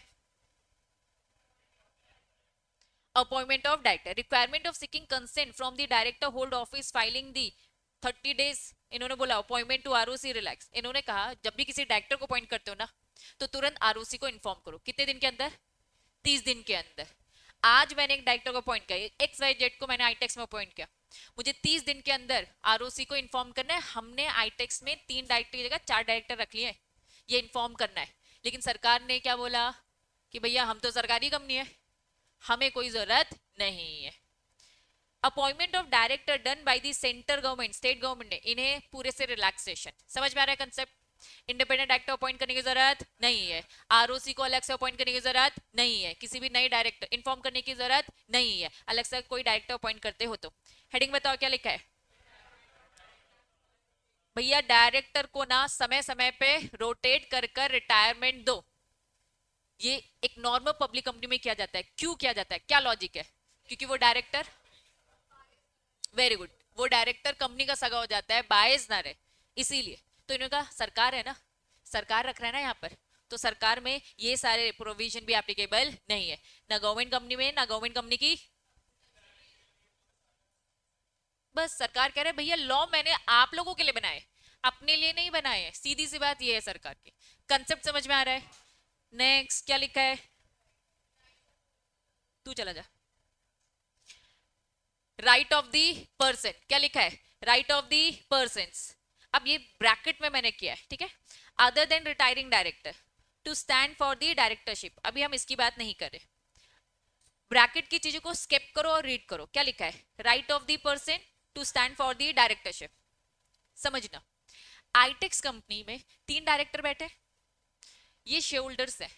appointment of director, requirement of seeking consent from the director hold office filing the 30 days इन्होंने बोला अपॉइंटमेंट टू आरओसी रिलैक्स। इन्होंने कहा जब भी किसी डायरेक्टर को अपॉइंट करते हो ना तो तुरंत आरओसी को इन्फॉर्म करो। कितने दिन के अंदर? 30 दिन के अंदर। आज मैंने एक डायरेक्टर को अपॉइंट किया, एक्स वाई जेड को मैंने आईटेक्स में अपॉइंट किया, मुझे 30 दिन के अंदर आरओसी को इन्फॉर्म करना है। हमने आईटेक्स में 3 डायरेक्टर की जगह 4 डायरेक्टर रख लिए, ये इन्फॉर्म करना है। लेकिन सरकार ने क्या बोला कि भैया हम तो सरकारी कंपनी है, हमें कोई जरूरत नहीं है। Appointment of director done by the centre government, state government ने इन्हें पूरे से रिलैक्सेशन। समझ में आ रहा है कंसेप्ट? इंडिपेंडेंट डायरेक्टर अपॉइंट करने की जरूरत नहीं है, आरओसी को अलग से अपॉइंट करने की जरूरत नहीं है, किसी भी नए डायरेक्टर इन्फॉर्म करने की जरूरत नहीं है अलग से कोई डायरेक्टर अपॉइंट करते हो तो। हेडिंग बताओ क्या लिखा है भैया? डायरेक्टर को ना समय समय पे रोटेट कर कर रिटायरमेंट दो। ये एक नॉर्मल पब्लिक कंपनी में किया जाता है। क्यों किया जाता है, क्या लॉजिक है? क्योंकि वो डायरेक्टर, वेरी गुड, वो डायरेक्टर कंपनी का सगा हो जाता है, बायस ना रहे, इसीलिए। तो इन्होंने कहा सरकार है ना, सरकार रख रहा है ना यहाँ पर, तो सरकार में ये सारे प्रोविजन भी एप्लीकेबल नहीं है, ना गवर्नमेंट कंपनी में ना गवर्नमेंट कंपनी की। बस सरकार कह रहे भैया लॉ मैंने आप लोगों के लिए बनाए, अपने लिए नहीं बनाए हैं। सीधी सी बात ये है सरकार की। कंसेप्ट समझ में आ रहा है? नेक्स्ट क्या लिखा है? तू चला जा। राइट ऑफ दी पर्सन, क्या लिखा है? Right of the person. अब ये ब्रैकेट में मैंने किया है, ठीक है। Other than retiring director to stand for the directorship. अभी हम इसकी बात नहीं कर रहे, ब्रैकेट की चीजों को स्किप करो और रीड करो। क्या लिखा है? Right of the person to stand for the directorship. समझना, आईटेक्स कंपनी में 3 डायरेक्टर बैठे, ये शेयर होल्डर्स है।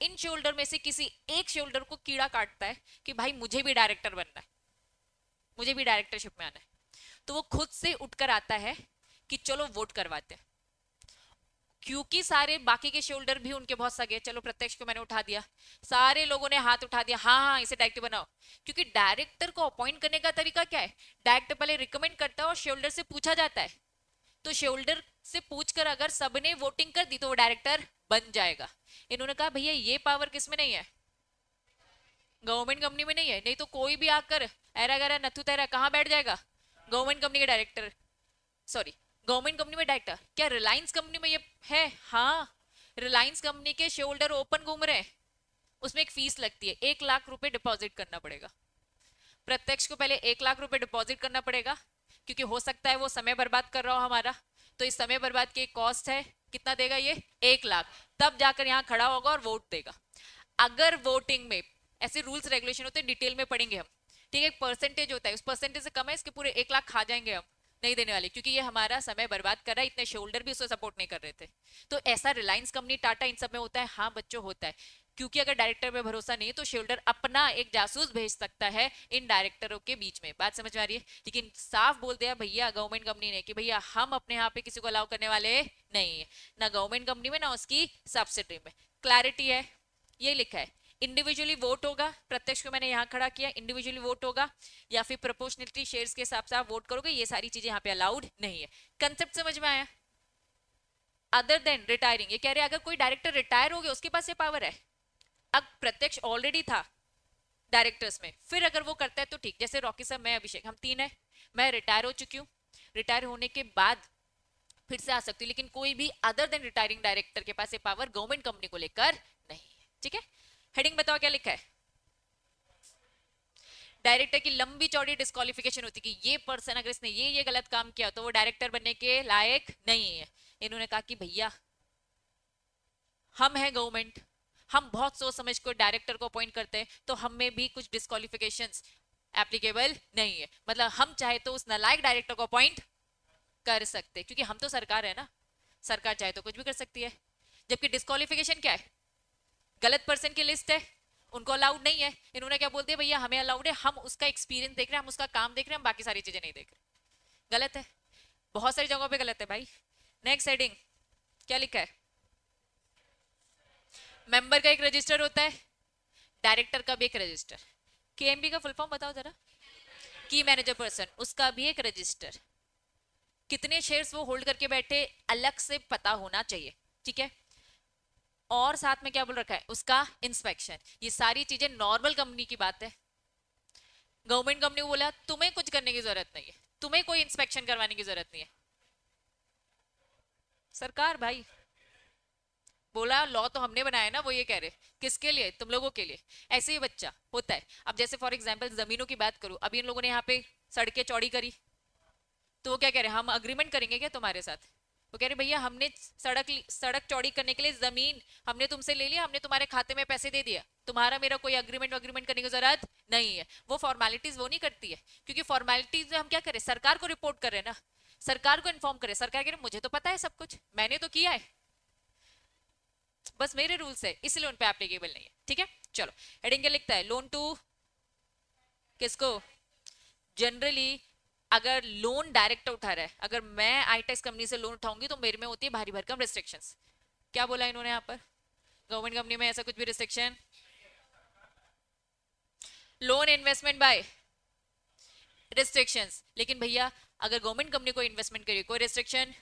इन शेयर होल्डर में से किसी एक शेयर होल्डर को कीड़ा काटता है कि भाई मुझे भी डायरेक्टर बनना है, मुझे भी डायरेक्टरशिप में आना है, तो वो खुद से उठकर आता है कि चलो वोट करवाते हैं। क्योंकि सारे बाकी के शेयर भी उनके बहुत सगे, चलो प्रत्यक्ष को मैंने उठा दिया, सारे लोगों ने हाथ उठा दिया, हाँ हाँ इसे डायरेक्टर बनाओ। क्योंकि डायरेक्टर को अपॉइंट करने का तरीका क्या है? डायरेक्टर पहले रिकमेंड करता है और शेयर से पूछा जाता है, तो शेयर से पूछकर अगर सबने वोटिंग कर दी तो वो डायरेक्टर बन जाएगा। इन्होंने कहा भैया ये पावर किसमें नहीं है? गवर्नमेंट कंपनी में नहीं है, नहीं तो कोई भी आकर ऐरा गैरा नथु तेरा कहाँ बैठ जाएगा? गवर्नमेंट कंपनी के डायरेक्टर, सॉरी गवर्नमेंट कंपनी में डायरेक्टर। क्या रिलायंस कंपनी में ये है? हाँ, रिलायंस कंपनी के शेयर होल्डर ओपन घूम रहे हैं, उसमें एक फीस लगती है, 1 लाख रुपए डिपॉजिट करना पड़ेगा। प्रत्यक्ष को पहले 1 लाख रुपए डिपॉजिट करना पड़ेगा, क्योंकि हो सकता है वो समय बर्बाद कर रहा हो हमारा, तो इस समय बर्बाद की कॉस्ट है, कितना देगा ये? 1 लाख। तब जाकर यहाँ खड़ा होगा और वोट देगा। अगर वोटिंग में ऐसे रूल्स रेगुलेशन होते हैं, डिटेल में पढ़ेंगे हम, ठीक है। एक परसेंटेज होता है, उस परसेंटेज से कम है इसके पूरे 1 लाख खा जाएंगे हम, नहीं देने वाले, क्योंकि ये हमारा समय बर्बाद कर रहा है। इतने शेयर भी उसको सपोर्ट नहीं कर रहे थे। तो ऐसा रिलायंस कंपनी, टाटा, इन सब में होता है। हाँ बच्चों होता है, क्योंकि अगर डायरेक्टर में भरोसा नहीं है तो शेयर अपना एक जासूस भेज सकता है इन डायरेक्टरों के बीच में। बात समझ में आ रही है? लेकिन साफ बोल दिया भैया गवर्नमेंट कंपनी ने कि भैया हम अपने यहाँ पे किसी को अलाउ करने वाले नहीं है, ना गवर्नमेंट कंपनी में ना उसकी सब्सिडरी में। क्लैरिटी है? ये लिखा है इंडिविजुअली वोट होगा, प्रत्यक्ष को मैंने यहाँ खड़ा किया, इंडिविजुअली वोट होगा या फिर प्रोपोर्शनलिटी शेयर्स के हिसाब से आप वोट करोगे, ये सारी चीजें यहाँ पे अलाउड नहीं है। कंसेप्ट समझ में आया? अदर देन रिटायरिंग, ये कह रहे हैं अगर कोई डायरेक्टर रिटायर हो गया उसके पास ये पावर है। अब प्रत्यक्ष ऑलरेडी था डायरेक्टर्स में, फिर अगर वो करता है तो ठीक, जैसे रॉकी साहब, मैं, अभिषेक, हम 3 है, मैं रिटायर हो चुकी हूँ, रिटायर होने के बाद फिर से आ सकती हूँ, लेकिन कोई भी अदर देन रिटायरिंग डायरेक्टर के पास ये पावर गवर्नमेंट कंपनी को लेकर नहीं है, ठीक है। हेडिंग बताओ क्या लिखा है? डायरेक्टर की लंबी चौड़ी डिस्क्वालिफिकेशन होती कि ये पर्सन अगर इसने ये गलत काम किया तो वो डायरेक्टर बनने के लायक नहीं है। इन्होंने कहा कि भैया हम हैं गवर्नमेंट, हम बहुत सोच समझ कर डायरेक्टर को अपॉइंट करते हैं, तो हम में भी कुछ डिस्क्वालिफिकेशंस एप्लीकेबल नहीं है। मतलब हम चाहे तो उस नालायक डायरेक्टर को अपॉइंट कर सकते, क्योंकि हम तो सरकार है ना, सरकार चाहे तो कुछ भी कर सकती है। जबकि डिस्क्वालिफिकेशन क्या है? गलत पर्सन की लिस्ट है, उनको अलाउड नहीं है। इन्होंने क्या बोल दिया भैया हमें अलाउड है, हम उसका एक्सपीरियंस देख रहे हैं, हम उसका काम देख रहे हैं, हम बाकी सारी चीजें नहीं देख रहे। गलत है, बहुत सारी जगहों पे गलत है भाई। नेक्स्ट हेडिंग क्या लिखा है? मेंबर का एक रजिस्टर होता है, डायरेक्टर का भी एक रजिस्टर। केएमबी का फुल फॉर्म बताओ जरा। की मैनेजर पर्सन, उसका भी एक रजिस्टर। कितने शेयर्स वो होल्ड करके बैठे अलग से पता होना चाहिए, ठीक है। और साथ में क्या बोल रखा है? उसका इंस्पेक्शन। ये सारी चीजें नॉर्मल कंपनी की बात है। गवर्नमेंट कंपनी को बोला तुम्हें कुछ करने की जरूरत नहीं है, तुम्हें कोई इंस्पेक्शन करवाने की जरूरत नहीं है, सरकार भाई। बोला लॉ तो हमने बनाया ना, वो ये कह रहे किसके लिए, तुम लोगों के लिए। ऐसे ही बच्चा होता है। अब जैसे फॉर एग्जांपल जमीनों की बात करूं, अभी इन लोगों ने यहाँ पे सड़कें चौड़ी करी, तो वो क्या कह रहे हैं, हम अग्रीमेंट करेंगे क्या तुम्हारे साथ। वो कह रहे भैया हमने सड़क चौड़ी करने के लिए जमीन हमने तुमसे ले लिया, हमने तुम्हारे खाते में पैसे दे दिया, तुम्हारा मेरा कोई अग्रीमेंट करने की जरूरत नहीं है। वो फॉर्मेलिटीज वो नहीं करती है, क्योंकि फॉर्मेलिटीज हम क्या करें, सरकार को रिपोर्ट कर रहे हैं ना, सरकार को इन्फॉर्म करें, सरकार कह रहे मुझे तो पता है सब कुछ, मैंने तो किया है, बस मेरे रूल्स है, इसलिए उन पे एप्लीकेबल नहीं है। ठीक है, चलो हेडिंग क्या लिखता है, लोन टू किसको, जनरली अगर लोन डायरेक्ट उठा रहा है, अगर मैं आईटेक्स कंपनी से लोन उठाऊंगी तो मेरे में होती है भारी भरकम रिस्ट्रिक्शंस। क्या बोला इन्होंने यहाँ पर, गवर्नमेंट कंपनी में ऐसा कुछ भी restriction, loan investment by restrictions. लेकिन भैया अगर गवर्नमेंट कंपनी को इन्वेस्टमेंट करिए कोई रिस्ट्रिक्शन।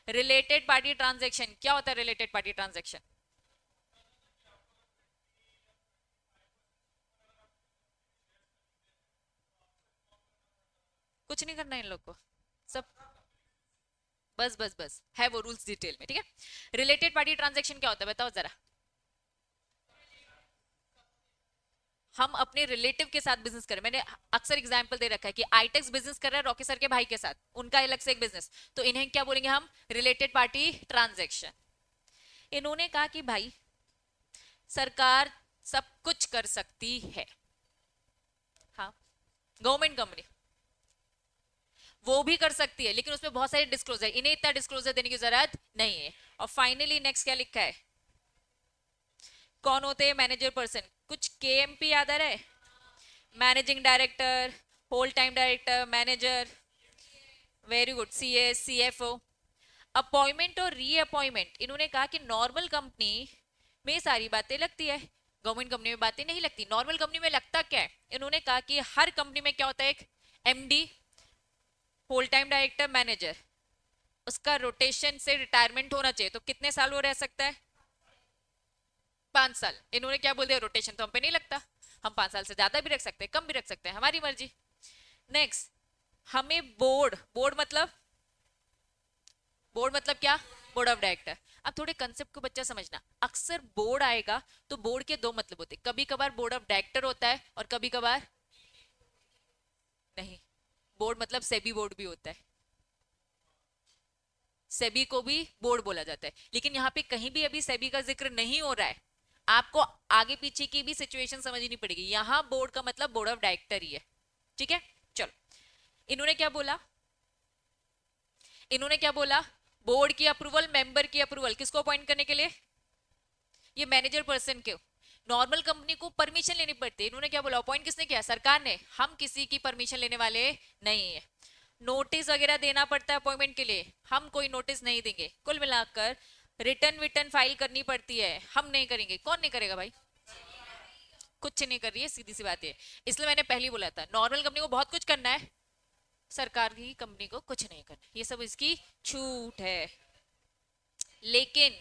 रिलेटेड पार्टी ट्रांजैक्शन, क्या होता है रिलेटेड पार्टी ट्रांजैक्शन, कुछ नहीं करना इन लोग को, सब बस बस बस है वो रूल्स डिटेल में। ठीक है, रिलेटेड पार्टी ट्रांजैक्शन क्या होता है बताओ जरा। हम अपने रिलेटिव के साथ बिजनेस करें, मैंने अक्सर एग्जांपल दे रखा है कि आईटेक्स बिजनेस कर रहा है रॉकी सर के भाई के साथ, उनका अलग से एक बिजनेस, तो इन्हें क्या बोलेंगे हम, रिलेटेड पार्टी ट्रांजैक्शन। इन्होंने कहा कि भाई सरकार सब कुछ कर सकती है, हाँ गवर्नमेंट कंपनी वो भी कर सकती है, लेकिन उसमें बहुत सारे डिस्क्लोजर, इन्हें इतना डिस्क्लोजर देने की जरूरत नहीं है। और फाइनली नेक्स्ट क्या लिखा है, कौन होते हैं मैनेजर पर्सन, कुछ केएमपी याद आ रहा है, managing director, whole time director, manager, very good, CS, CFO. Appointment और रीअपॉइंटमेंट, इन्होंने कहा कि नॉर्मल कंपनी में सारी बातें लगती है, गवर्नमेंट कंपनी में बातें नहीं लगती। नॉर्मल कंपनी में लगता क्या है, इन्होंने कहा कि हर कंपनी में क्या होता है, एक MD, whole time director, manager, उसका रोटेशन से रिटायरमेंट होना चाहिए, तो कितने साल वो रह सकता है, 5 साल। इन्होंने क्या बोल दिया, रोटेशन तो हम पे नहीं लगता, हम 5 साल से ज्यादा भी रख सकते हैं, कम भी रख सकते हैं, हमारी मर्जी। नेक्स्ट, हमें बोर्ड, बोर्ड मतलब क्या, बोर्ड ऑफ डायरेक्टर। अब थोड़े कंसेप्ट को बच्चा समझना, अक्सर बोर्ड आएगा तो बोर्ड के दो मतलब होते हैं, कभी कभार बोर्ड ऑफ डायरेक्टर होता है और कभी कभार नहीं, बोर्ड मतलब सेबी बोर्ड भी होता है, सेबी को भी बोर्ड बोला जाता है। लेकिन यहाँ पे कहीं भी अभी सेबी का जिक्र नहीं हो रहा है, आपको आगे पीछे की भी सिचुएशन समझनी पड़ेगी, यहाँ बोर्ड का मतलब बोर्ड ऑफ डायरेक्टर ही है। ठीक है, चलो इन्होंने क्या बोला, बोर्ड की अप्रूवल, मेंबर की अप्रूवल, किसको अपॉइंट करने के लिए, ये मैनेजर पर्सन के। नॉर्मल कंपनी को परमिशन लेनी पड़ती है, इन्होंने क्या बोला, अपॉइंट किसने किया, सरकार ने, हम किसी की परमिशन लेने वाले नहीं है। नोटिस वगैरह देना पड़ता है अपॉइंटमेंट के लिए, हम कोई नोटिस नहीं देंगे। कुल मिलाकर रिटर्न फाइल करनी पड़ती है, हम नहीं करेंगे। कौन नहीं करेगा भाई, कुछ नहीं कर रही है, सीधी सी बात है। इसलिए मैंने पहले बोला था नॉर्मल कंपनी को बहुत कुछ करना है, सरकार की कंपनी को कुछ नहीं करना, ये सब इसकी छूट है। लेकिन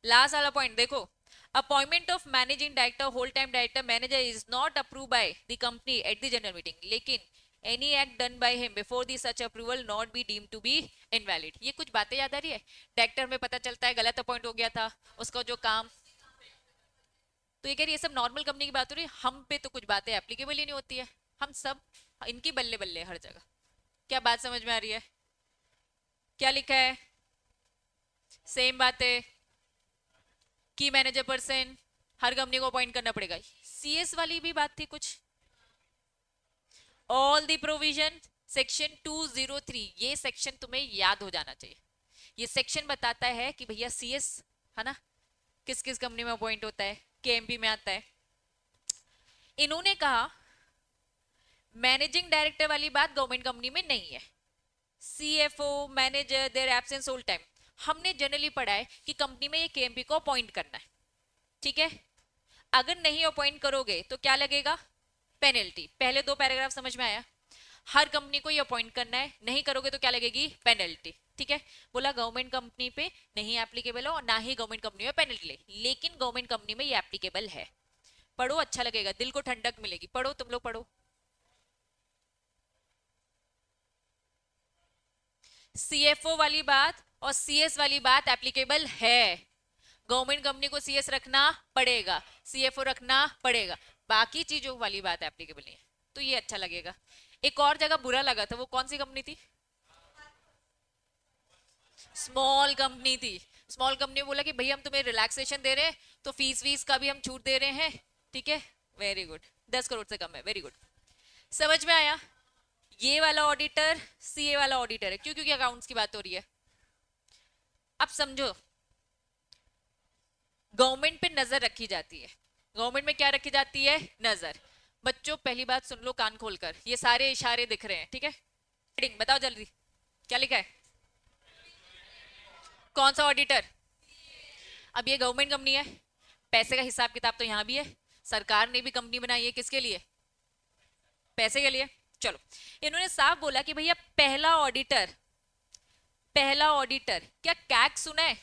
लास्ट वाला पॉइंट देखो, appointment of managing director, whole time director, manager is not approve by the company at the general meeting, लेकिन any act done by him before the such approval not be deem to be invalid. ये कुछ बातें याद आ रही है, director में पता चलता है गलत अपॉइंट हो गया था, उसका जो काम, तो ये कह रही है सब नॉर्मल कंपनी की बात हो रही है, हम पे तो कुछ बातें एप्लीकेबल ही नहीं होती है, हम सब इनकी बल्ले बल्ले हर जगह। क्या बात समझ में आ रही है, क्या लिखा है, सेम बात है की मैनेजर पर्सन हर कंपनी को अपॉइंट करना पड़ेगा, सीएस वाली भी बात थी कुछ, ऑल द प्रोविजन सेक्शन 203, ये सेक्शन तुम्हें याद हो जाना चाहिए। ये सेक्शन बताता है कि भैया सीएस है ना, किस किस कंपनी में अपॉइंट होता है, केएमपी में आता है। इन्होंने कहा मैनेजिंग डायरेक्टर वाली बात गवर्नमेंट कंपनी में नहीं है, CFO, manager, their absence whole time, हमने जनरली पढ़ा है कि कंपनी में ये केएमपी को अपॉइंट करना है। ठीक है, अगर नहीं अपॉइंट करोगे तो क्या लगेगा, पेनल्टी। पहले दो पैराग्राफ समझ में आया, हर कंपनी को ये अपॉइंट करना है, नहीं करोगे तो क्या लगेगी, पेनल्टी। ठीक है, बोला गवर्नमेंट कंपनी पे नहीं एप्लीकेबल हो और ना ही गवर्नमेंट कंपनी में पेनल्टी ले, लेकिन गवर्नमेंट कंपनी में ये एप्लीकेबल है। पढ़ो, अच्छा लगेगा, दिल को ठंडक मिलेगी, पढ़ो तुम लोग पढ़ो। सीएफओ वाली बात और सीएस वाली बात एप्लीकेबल है। गवर्नमेंट कंपनी को सीएस रखना पड़ेगा, सीएफओ रखना पड़ेगा, बाकी चीजों वाली बात एप्लीकेबल नहीं है। तो ये अच्छा लगेगा। एक और जगह बुरा लगा था, वो कौन सी कंपनी थी? स्मॉल कंपनी थी। स्मॉल कंपनी बोला कि भैया हम तुम्हें रिलैक्सेशन दे रहे हैं, तो फीस वीस का भी हम छूट दे रहे हैं। ठीक है, वेरी गुड, 10 करोड़ से कम है, वेरी गुड। समझ में आया? ये वाला ऑडिटर सीए वाला ऑडिटर है, क्यों? क्योंकि अकाउंट्स की बात हो रही है। अब समझो, गवर्नमेंट पे नजर रखी जाती है। गवर्नमेंट में क्या रखी जाती है? नजर। बच्चों पहली बात सुन लो कान खोलकर, ये सारे इशारे दिख रहे हैं, ठीक है? हेडिंग बताओ जल्दी, क्या लिखा है? कौन सा ऑडिटर? अब ये गवर्नमेंट कंपनी है, पैसे का हिसाब किताब तो यहां भी है। सरकार ने भी कंपनी बनाई है, किसके लिए? पैसे के लिए। चलो, इन्होंने साफ बोला कि भैया पहला ऑडिटर, पहला ऑडिटर, क्या कैग सुना है?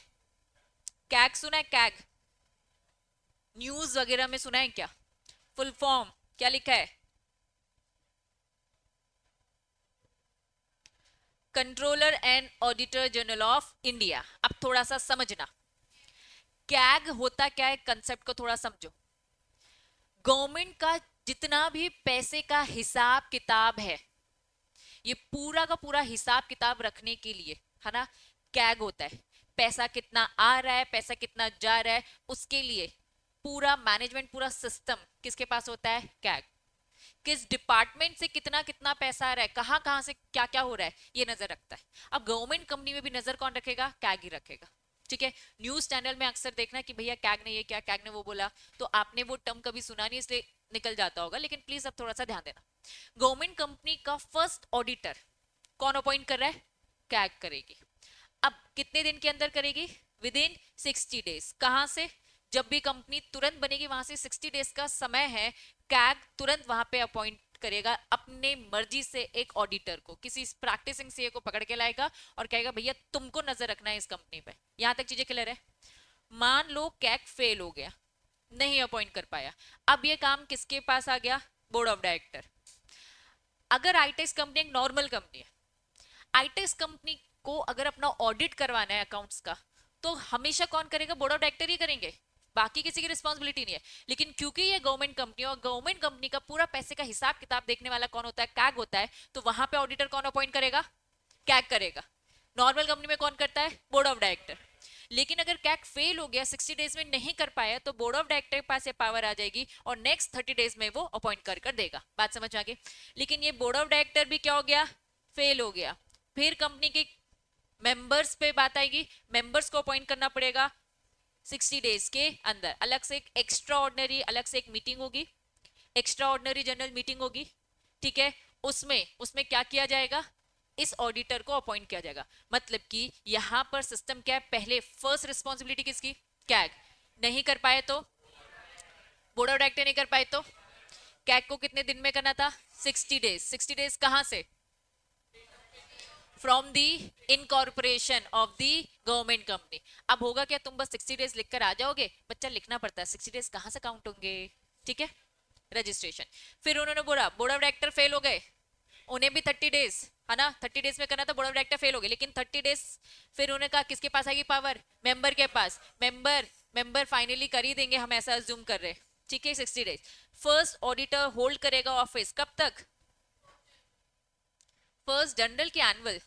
कैग सुना है? कैग न्यूज वगैरह में सुना है क्या? फुल फॉर्म क्या लिखा है? Controller and auditor general of India. अब थोड़ा सा समझना, कैग होता क्या है, कंसेप्ट को थोड़ा समझो। गवर्नमेंट का जितना भी पैसे का हिसाब किताब है, ये पूरा का पूरा हिसाब किताब रखने के लिए, है ना, कैग होता है। पैसा कितना आ रहा है, पैसा कितना जा रहा है, उसके लिए पूरा मैनेजमेंट, पूरा सिस्टम किसके पास होता है? कैग। किस डिपार्टमेंट से कितना कितना पैसा आ रहा है, कहां कहां से क्या क्या हो रहा है, ये नजर रखता है। अब गवर्नमेंट कंपनी में भी नजर कौन रखेगा? कैग ही रखेगा। ठीक है, न्यूज चैनल में अक्सर देखना कि भैया कैग ने ये क्या, कैग ने वो बोला, तो आपने वो टर्म कभी सुना नहीं इसलिए निकल जाता होगा, लेकिन प्लीज अब थोड़ा सा ध्यान देना। गवर्नमेंट कंपनी का फर्स्ट ऑडिटर कौन अपॉइंट कर रहा है? कैग करेगी। अब कितने दिन के अंदर करेगी? With in 60 days. कहां से? जब भी कंपनी तुरंत बनेगी वहां से 60 डेज का समय है, कैग तुरंत वहां पे अपॉइंट करेगा अपने मर्जी से एक ऑडिटर को, किसी प्रैक्टिसिंग सीए को पकड़ के लाएगा और कहेगा भैया तुमको नजर रखना है इस कंपनी पे। यहां तक चीजें क्लियर है? मान लो कैग फेल हो गया, नहीं अपॉइंट कर पाया, अब ये काम किसके पास आ गया? Board of director. अगर आईटेक्स कंपनी एक नॉर्मल कंपनी है, आईटेक्स कंपनी को अगर अपना ऑडिट करवाना है अकाउंट्स का, तो हमेशा कौन करेगा? बोर्ड ऑफ डायरेक्टर ही करेंगे, बाकी किसी की रिस्पांसिबिलिटी नहीं है। लेकिन क्योंकि ये गवर्नमेंट कंपनी और गवर्नमेंट कंपनी का पूरा पैसे का हिसाब किताब देखने वाला कौन होता है? कैग होता है। तो वहां पे ऑडिटर कौन अपॉइंट करेगा? कैग करेगा। नॉर्मल कंपनी में कौन करता है? Board of director. लेकिन अगर कैग फेल हो गया, 60 डेज में नहीं कर पाया, तो बोर्ड ऑफ डायरेक्टर के पास ये पावर आ जाएगी और नेक्स्ट 30 डेज में वो अपॉइंट कर देगा। बात समझ आ गई? लेकिन ये बोर्ड ऑफ डायरेक्टर भी क्या हो गया? फेल हो गया। फिर कंपनी के मेंबर्स पे बात आएगी, मेंबर्स को अपॉइंट करना पड़ेगा 60 डेज के अंदर। अलग से एक एक्स्ट्रा ऑर्डिनरी, अलग से एक मीटिंग होगी, एक्स्ट्रा ऑर्डिनरी जनरल मीटिंग होगी। ठीक है, उसमें उसमें क्या किया जाएगा? इस ऑडिटर को अपॉइंट किया जाएगा। मतलब कि यहां पर सिस्टम क्या है? पहले फर्स्ट रिस्पॉन्सिबिलिटी किसकी? कैग। नहीं कर पाए तो बोर्ड ऑफ डायरेक्टर, नहीं कर पाए तो कैग को कितने दिन में करना था? 60 डेज। 60 डेज कहां से? From the incorporation of the government company. अब होगा क्या? तुम बस 60 डेज लिखकर आ जाओगे? बच्चा लिखना पड़ता है, 60 डेज कहां से काउंट होंगे? ठीक है, रजिस्ट्रेशन। फिर उन्होंने बोला बोर्ड ऑफ डायरेक्टर फेल हो गए, उन्हें भी 30 डेज, है ना, 30 डेज में करना था, बोर्ड ऑफ डायरेक्टर फेल हो गए, लेकिन 30 डेज फिर उन्होंने कहा किसके पास आएगी पावर? मेंबर के पास। मेंबर फाइनली कर ही देंगे, हम ऐसा अज्यूम कर रहे हैं। ठीक है, 60 डेज। फर्स्ट ऑडिटर होल्ड करेगा ऑफिस कब तक? फर्स्ट जनरल की एनुअल।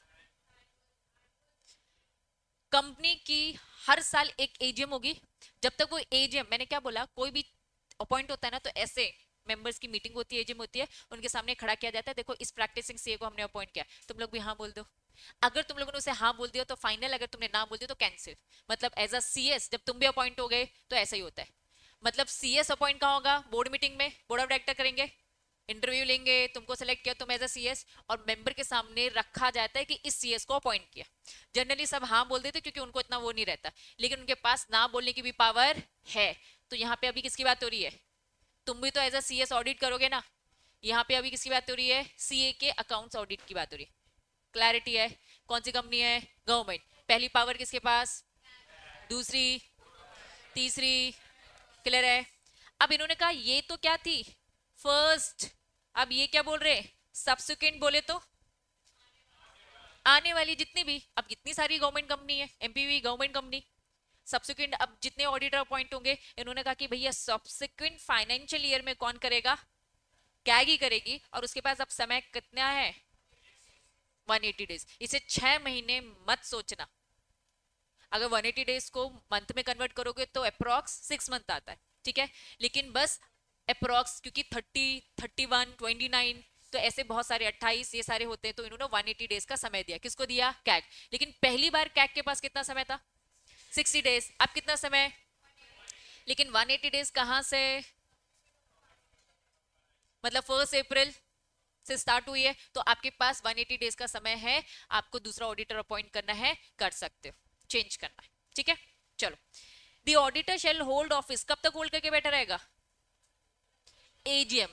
कंपनी की हर साल एक एजीएम होगी। जब तक वो एजीएम, मैंने क्या बोला, कोई भी अपॉइंट होता है ना, तो ऐसे मेंबर्स की मीटिंग होती है, एजीएम होती है, उनके सामने खड़ा किया जाता है, देखो इस प्रैक्टिसिंग सीए को हमने अपॉइंट किया, तुम लोग भी हाँ बोल दो। अगर तुम लोगों ने उसे हाँ बोल दिया तो फाइनल, अगर तुमने ना बोल दिया तो कैंसिल। मतलब एज अ सीएस जब तुम भी अपॉइंट हो गए तो ऐसा ही होता है। मतलब सीएस अपॉइंट कहाँ होगा? बोर्ड मीटिंग में बोर्ड ऑफ डायरेक्टर करेंगे, इंटरव्यू लेंगे, तुमको सेलेक्ट किया तुम एज अ सीएस, और मेंबर के सामने रखा जाता है कि इस सीएस को अपॉइंट किया। जनरली सब हाँ बोल देते क्योंकि उनको इतना वो नहीं रहता, लेकिन उनके पास ना बोलने की भी पावर है। तो यहाँ पे अभी किसकी बात हो रही है? तुम भी तो एज अ सीएस ऑडिट करोगे ना। यहाँ पे अभी किसकी बात हो रही है? सीए के अकाउंट्स ऑडिट की बात हो रही है। क्लैरिटी है? कौन सी कंपनी है? गवर्नमेंट। पहली पावर किसके पास? दूसरी, तीसरी, क्लियर है? अब इन्होंने कहा ये तो क्या थी? फर्स्ट। अब ये क्या बोल रहे? सब्सिक्वेंट बोले तो आने वाली जितनी भी, अब कितनी सारी गवर्नमेंट कंपनी है, एमपीवी गवर्नमेंट कंपनी, सब्सिक्वेंट अब जितने ऑडिटर अपॉइंट होंगे, इन्होंने कहा कि भैया सब्सिक्वेंट फाइनेंशियल ईयर में कौन करेगा, कैग ही करेगी, और उसके पास अब समय कितना है 180 डेज। इसे 6 महीने मत सोचना, अगर 180 डेज को मंथ में कन्वर्ट करोगे तो अप्रोक्स 6 मंथ आता है, ठीक है, लेकिन बस अप्रोक्स, क्योंकि 30, 31, 29, तो ऐसे बहुत सारे 28 ये सारे होते हैं, तो इन्होंने 180 डेज का समय दिया, किसको दिया, कैग। लेकिन पहली बार कैग के पास कितना समय था 60 डेज, अब कितना समय, लेकिन 180 डेज कहां से, मतलब 1 अप्रैल से स्टार्ट हुई है, तो आपके पास 180 डेज का समय है, आपको दूसरा ऑडिटर अपॉइंट करना है, कर सकते हो, चेंज करना है, ठीक है। चलो, the auditor shall hold office, कब तक होल्ड करके बैठा रहेगा, एजीएम,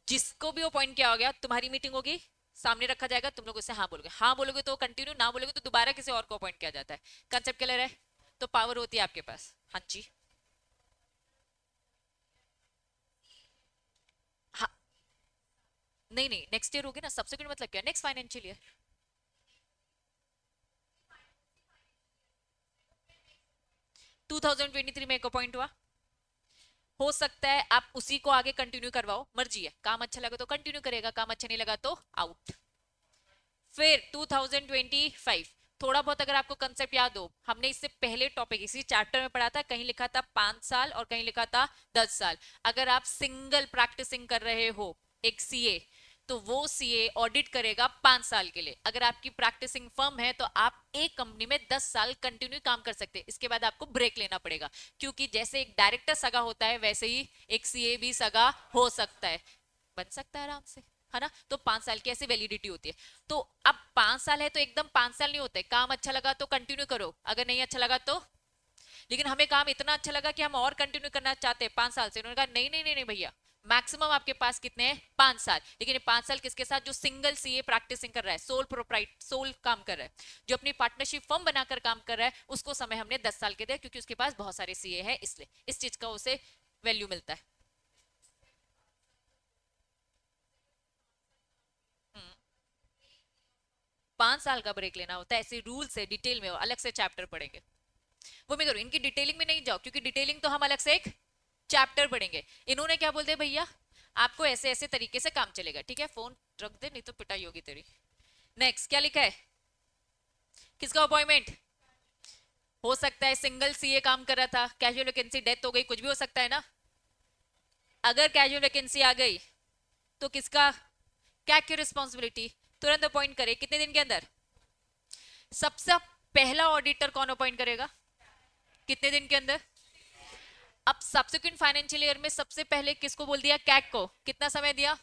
जिसको भी अपॉइंट किया हो गया, तुम्हारी मीटिंग होगी, सामने रखा जाएगा, तुम लोग उससे हाँ बोलोगे, हाँ बोलोगे तो कंटिन्यू, ना बोलोगे तो दोबारा किसी और को अपॉइंट किया जाता है। कंसेप्ट क्लियर है, तो पावर होती है आपके पास, हाँ जी, हाँ, नहीं नहीं, नेक्स्ट ईयर होगी ना, सब्सिक्वेंट मतलब क्या, नेक्स्ट फाइनेंशियल ईयर, 2023 में एक अपॉइंट हुआ, हो सकता है आप उसी को आगे कंटिन्यू करवाओ, मर्जी है, काम अच्छा लगा तो कंटिन्यू करेगा, काम अच्छा नहीं लगा तो आउट। फिर 2025, थोड़ा बहुत अगर आपको कंसेप्ट याद हो, हमने इससे पहले टॉपिक इसी चैप्टर में पढ़ा था, कहीं लिखा था 5 साल और कहीं लिखा था 10 साल। अगर आप सिंगल प्रैक्टिसिंग कर रहे हो एक सीए, तो वो सीए ऑडिट करेगा 5 साल के लिए। अगर आपकी प्रैक्टिसिंग फर्म है तो आप एक कंपनी में 10 साल कंटिन्यू काम कर सकते हैं, इसके बाद आपको ब्रेक लेना पड़ेगा, क्योंकि जैसे एक डायरेक्टर सगा होता है वैसे ही एक सीए भी सगा हो सकता है, बन सकता है आराम से, है ना। तो 5 साल की ऐसी वैलिडिटी होती है। तो अब 5 साल है तो एकदम 5 साल नहीं होते, काम अच्छा लगा तो कंटिन्यू करो, अगर नहीं अच्छा लगा तो, लेकिन हमें काम इतना अच्छा लगा कि हम और कंटिन्यू करना चाहते हैं 5 साल से, उन्होंने कहा नहीं नहीं नहीं नहीं भैया, मैक्सिमम आपके पास कितने हैं 5 साल, लेकिन ये 5 साल किसके साथ, जो सिंगल सीए प्रैक्टिसिंग कर रहा है, सोल प्रोप्राइट सोल काम कर रहा है, जो अपनी पार्टनरशिप फर्म बनाकर काम कर रहा है, उसको समय हमने 10 साल के दिया, क्योंकि उसके पास बहुत सारे सीए हैं, इसलिए इस चीज का उसे वैल्यू मिलता है। हम्म, 5 साल का ब्रेक लेना होता है, ऐसे रूल से डिटेल में अलग से चैप्टर पढ़ेंगे, वो मैं करूँ, इनकी डिटेलिंग में नहीं जाओ, क्योंकि डिटेलिंग तो हम अलग से एक चैप्टर पढ़ेंगे। इन्होंने क्या बोलते हैं भैया, आपको ऐसे ऐसे तरीके से काम चलेगा, ठीक है, फोन रख दे नहीं तो पिटाई होगी तेरी। नेक्स्ट क्या लिखा है, किसका अपॉइंटमेंट, हो सकता है सिंगल सीए काम कर रहा था, कैजुअल वैकेंसी, डेथ हो गई, कुछ भी हो सकता है ना। अगर कैजुअल वैकेंसी आ गई तो किसका, क्या की रिस्पॉन्सिबिलिटी, तुरंत अपॉइंट करे, कितने दिन के अंदर, सबसे पहला ऑडिटर कौन अपॉइंट करेगा, कितने दिन के अंदर। अब सब्सिक्वेंट फाइनेंशियल ईयर में सबसे पहले किसको बोल दिया, कैग को, कितना समय दिया,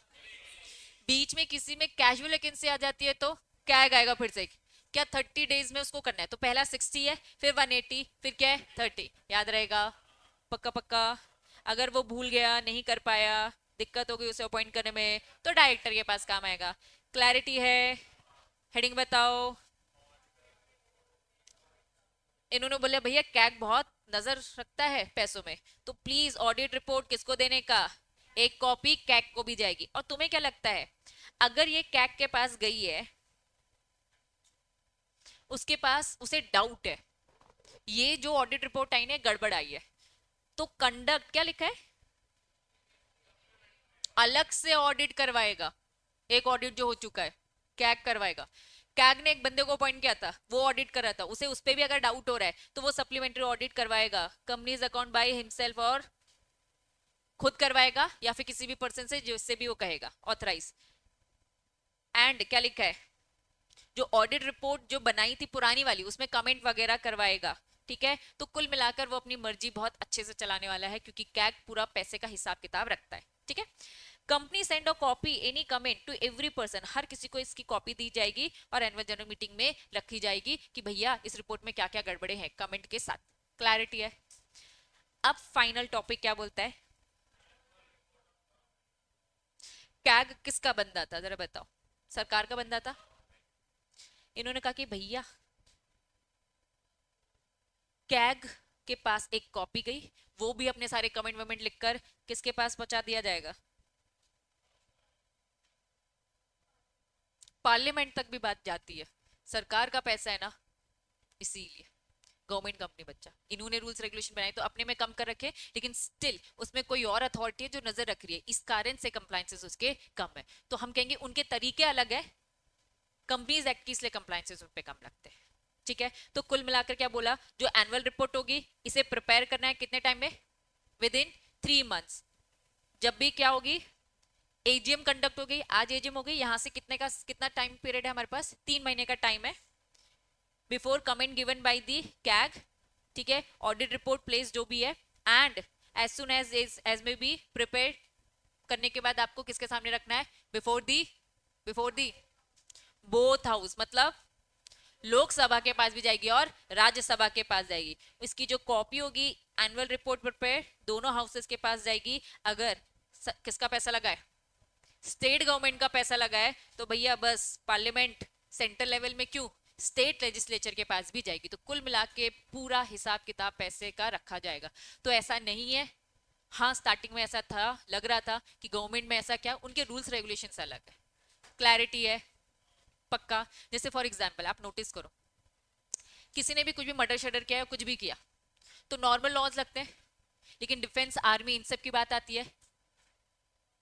बीच में किसी में कैजुअल वैकेंसी आ जाती है तो कैग आएगा फिर से, क्या 30 डेज में उसको करना है, तो पहला 60 है, फिर 180, फिर क्या है 30, याद रहेगा पक्का पक्का। अगर वो भूल गया, नहीं कर पाया, दिक्कत हो गई उसे अपॉइंट करने में, तो डायरेक्टर के पास काम आएगा। क्लैरिटी है, हेडिंग बताओ। इन्होंने बोले भैया कैग बहुत नजर रखता है पैसों में, तो प्लीज ऑडिट रिपोर्ट किसको देने का, एक कॉपी कैग को भी जाएगी। और तुम्हें क्या लगता है, अगर ये कैग के पास गई है, उसके पास उसे डाउट है, ये जो ऑडिट रिपोर्ट आई है गड़बड़ आई है, तो कंडक्ट क्या लिखा है, अलग से ऑडिट करवाएगा, एक ऑडिट जो हो चुका है कैग करवाएगा। कैग ने एक बंदे को अपॉइंट किया था, वो ऑडिट कर रहा था, उसे उस पर भी अगर डाउट हो रहा है तो वो सप्लीमेंट्री ऑडिट करवाएगा, कंपनीज अकाउंट बाय हिमसेल्फ, और खुद करवाएगा या फिर किसी भी पर्सन से जिससे भी वो कहेगा ऑथराइज। एंड क्या लिखा है, जो ऑडिट रिपोर्ट जो बनाई थी पुरानी वाली, उसमें कमेंट वगैरह करवाएगा, ठीक है। तो कुल मिलाकर वो अपनी मर्जी बहुत अच्छे से चलाने वाला है, क्योंकि कैग पूरा पैसे का हिसाब किताब रखता है, ठीक है। Company send a copy any comment to every person, हर किसी को इसकी कॉपी दी जाएगी और एनुअल जनरल मीटिंग में रखी जाएगी कि भैया इस रिपोर्ट में क्या क्या गड़बड़े हैं, कमेंट के साथ। क्लैरिटी है। अब फाइनल टॉपिक क्या बोलता है, कैग किसका बंदा था जरा बताओ, सरकार का बंदा था। इन्होंने कहा कि भैया कैग के पास एक कॉपी गई, वो भी अपने सारे कमेंट वमेंट लिखकर किसके पास पहुंचा दिया जाएगा, पार्लियामेंट तक भी बात जाती है, सरकार का पैसा है ना, इसीलिए गवर्नमेंट कंपनी बच्चा, इन्होंने रूल्स रेगुलेशन बनाए तो अपने में कम कर रखे, लेकिन स्टिल उसमें कोई और अथॉरिटी है जो नजर रख रही है, इस कारण से कंप्लायंसेस उसके कम है। तो हम कहेंगे उनके तरीके अलग है, कंपनीज एक्ट की इसलिए कंप्लायंसेस उन पे कम लगते हैं। ठीक है, तो कुल मिलाकर क्या बोला, जो एनुअल रिपोर्ट होगी इसे प्रिपेयर करना है कितने टाइम में, विद इन 3 मंथ्स। जब भी क्या होगी, एजीएम कंडक्ट हो गई, आज एजीएम हो गई, यहां से कितना टाइम पीरियड है हमारे पास, 3 महीने का टाइम है, before comment given by the CAG, ठीक है, ऑडिट रिपोर्ट प्लेस जो भी है, and as soon as may be prepare करने के बाद आपको किसके सामने रखना है, बिफोर दी बोथ हाउस, मतलब लोकसभा के पास भी जाएगी और राज्यसभा के पास जाएगी। इसकी जो कॉपी होगी एनुअल रिपोर्ट प्रिपेयर, दोनों हाउसेस के पास जाएगी। अगर किसका पैसा लगा है, स्टेट गवर्नमेंट का पैसा लगा है, तो भैया बस पार्लियामेंट सेंट्रल लेवल में क्यों, स्टेट लेजिस्लेचर के पास भी जाएगी। तो कुल मिला के पूरा हिसाब किताब पैसे का रखा जाएगा। तो ऐसा नहीं है, हाँ स्टार्टिंग में ऐसा था, लग रहा था कि गवर्नमेंट में ऐसा क्या, उनके रूल्स रेगुलेशंस अलग है, क्लैरिटी है पक्का। जैसे फॉर एग्जांपल आप नोटिस करो, किसी ने भी कुछ भी मर्डर शर्डर किया है, कुछ भी किया, तो नॉर्मल लॉज लगते हैं, लेकिन डिफेंस आर्मी इन सब की बात आती है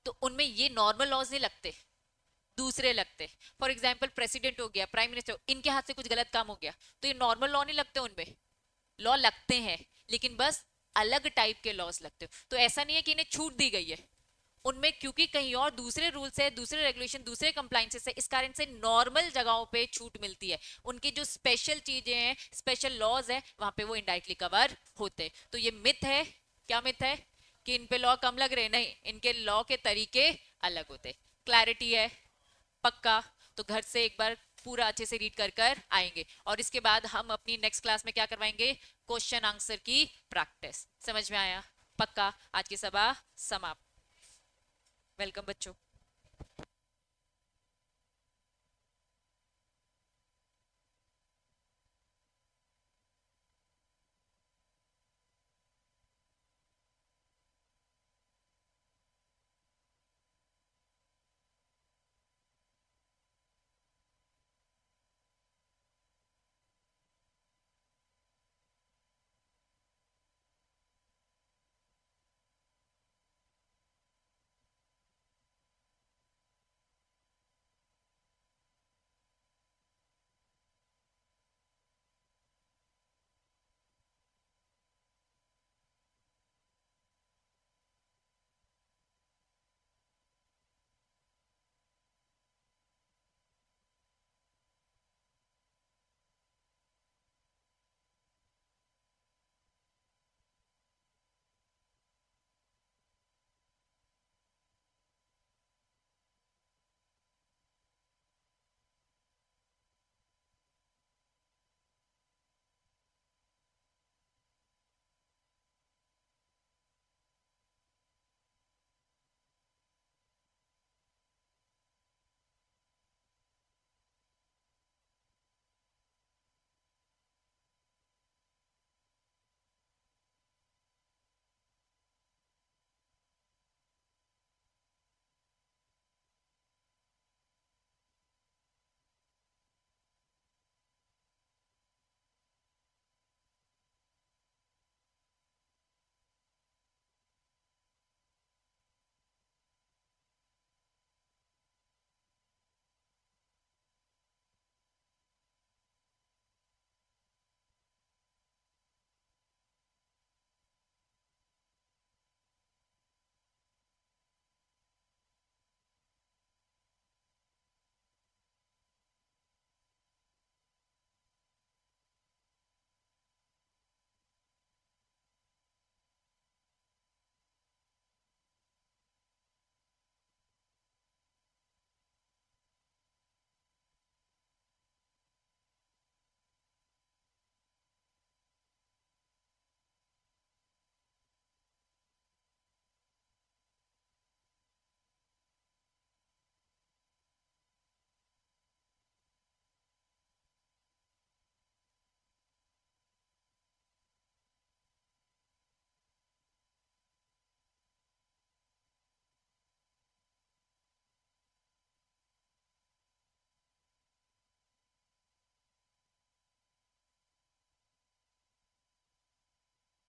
तो उनमें ये नॉर्मल लॉज नहीं लगते, दूसरे लगते। फॉर एग्जाम्पल प्रेसिडेंट हो गया, प्राइम मिनिस्टर, इनके हाथ से कुछ गलत काम हो गया तो ये नॉर्मल लॉ नहीं लगते, उनमें लॉ लगते हैं लेकिन बस अलग टाइप के लॉज लगते हो। तो ऐसा नहीं है कि इन्हें छूट दी गई है, उनमें क्योंकि कहीं और दूसरे रूल्स है, दूसरे रेगुलेशन, दूसरे कंप्लाइंसेस है, इस कारण से नॉर्मल जगहों पे छूट मिलती है। उनकी जो स्पेशल चीजें हैं, स्पेशल लॉज है, वहां पे वो इनडायरेक्टली कवर होते। तो ये मिथ है, क्या मिथ है कि इन पे लॉ कम लग रहे, नहीं, इनके लॉ के तरीके अलग होते। क्लैरिटी है पक्का। तो घर से एक बार पूरा अच्छे से रीड कर कर आएंगे और इसके बाद हम अपनी नेक्स्ट क्लास में क्या करवाएंगे, क्वेश्चन आंसर की प्रैक्टिस। समझ में आया पक्का। आज की सभा समाप्त। वेलकम बच्चों।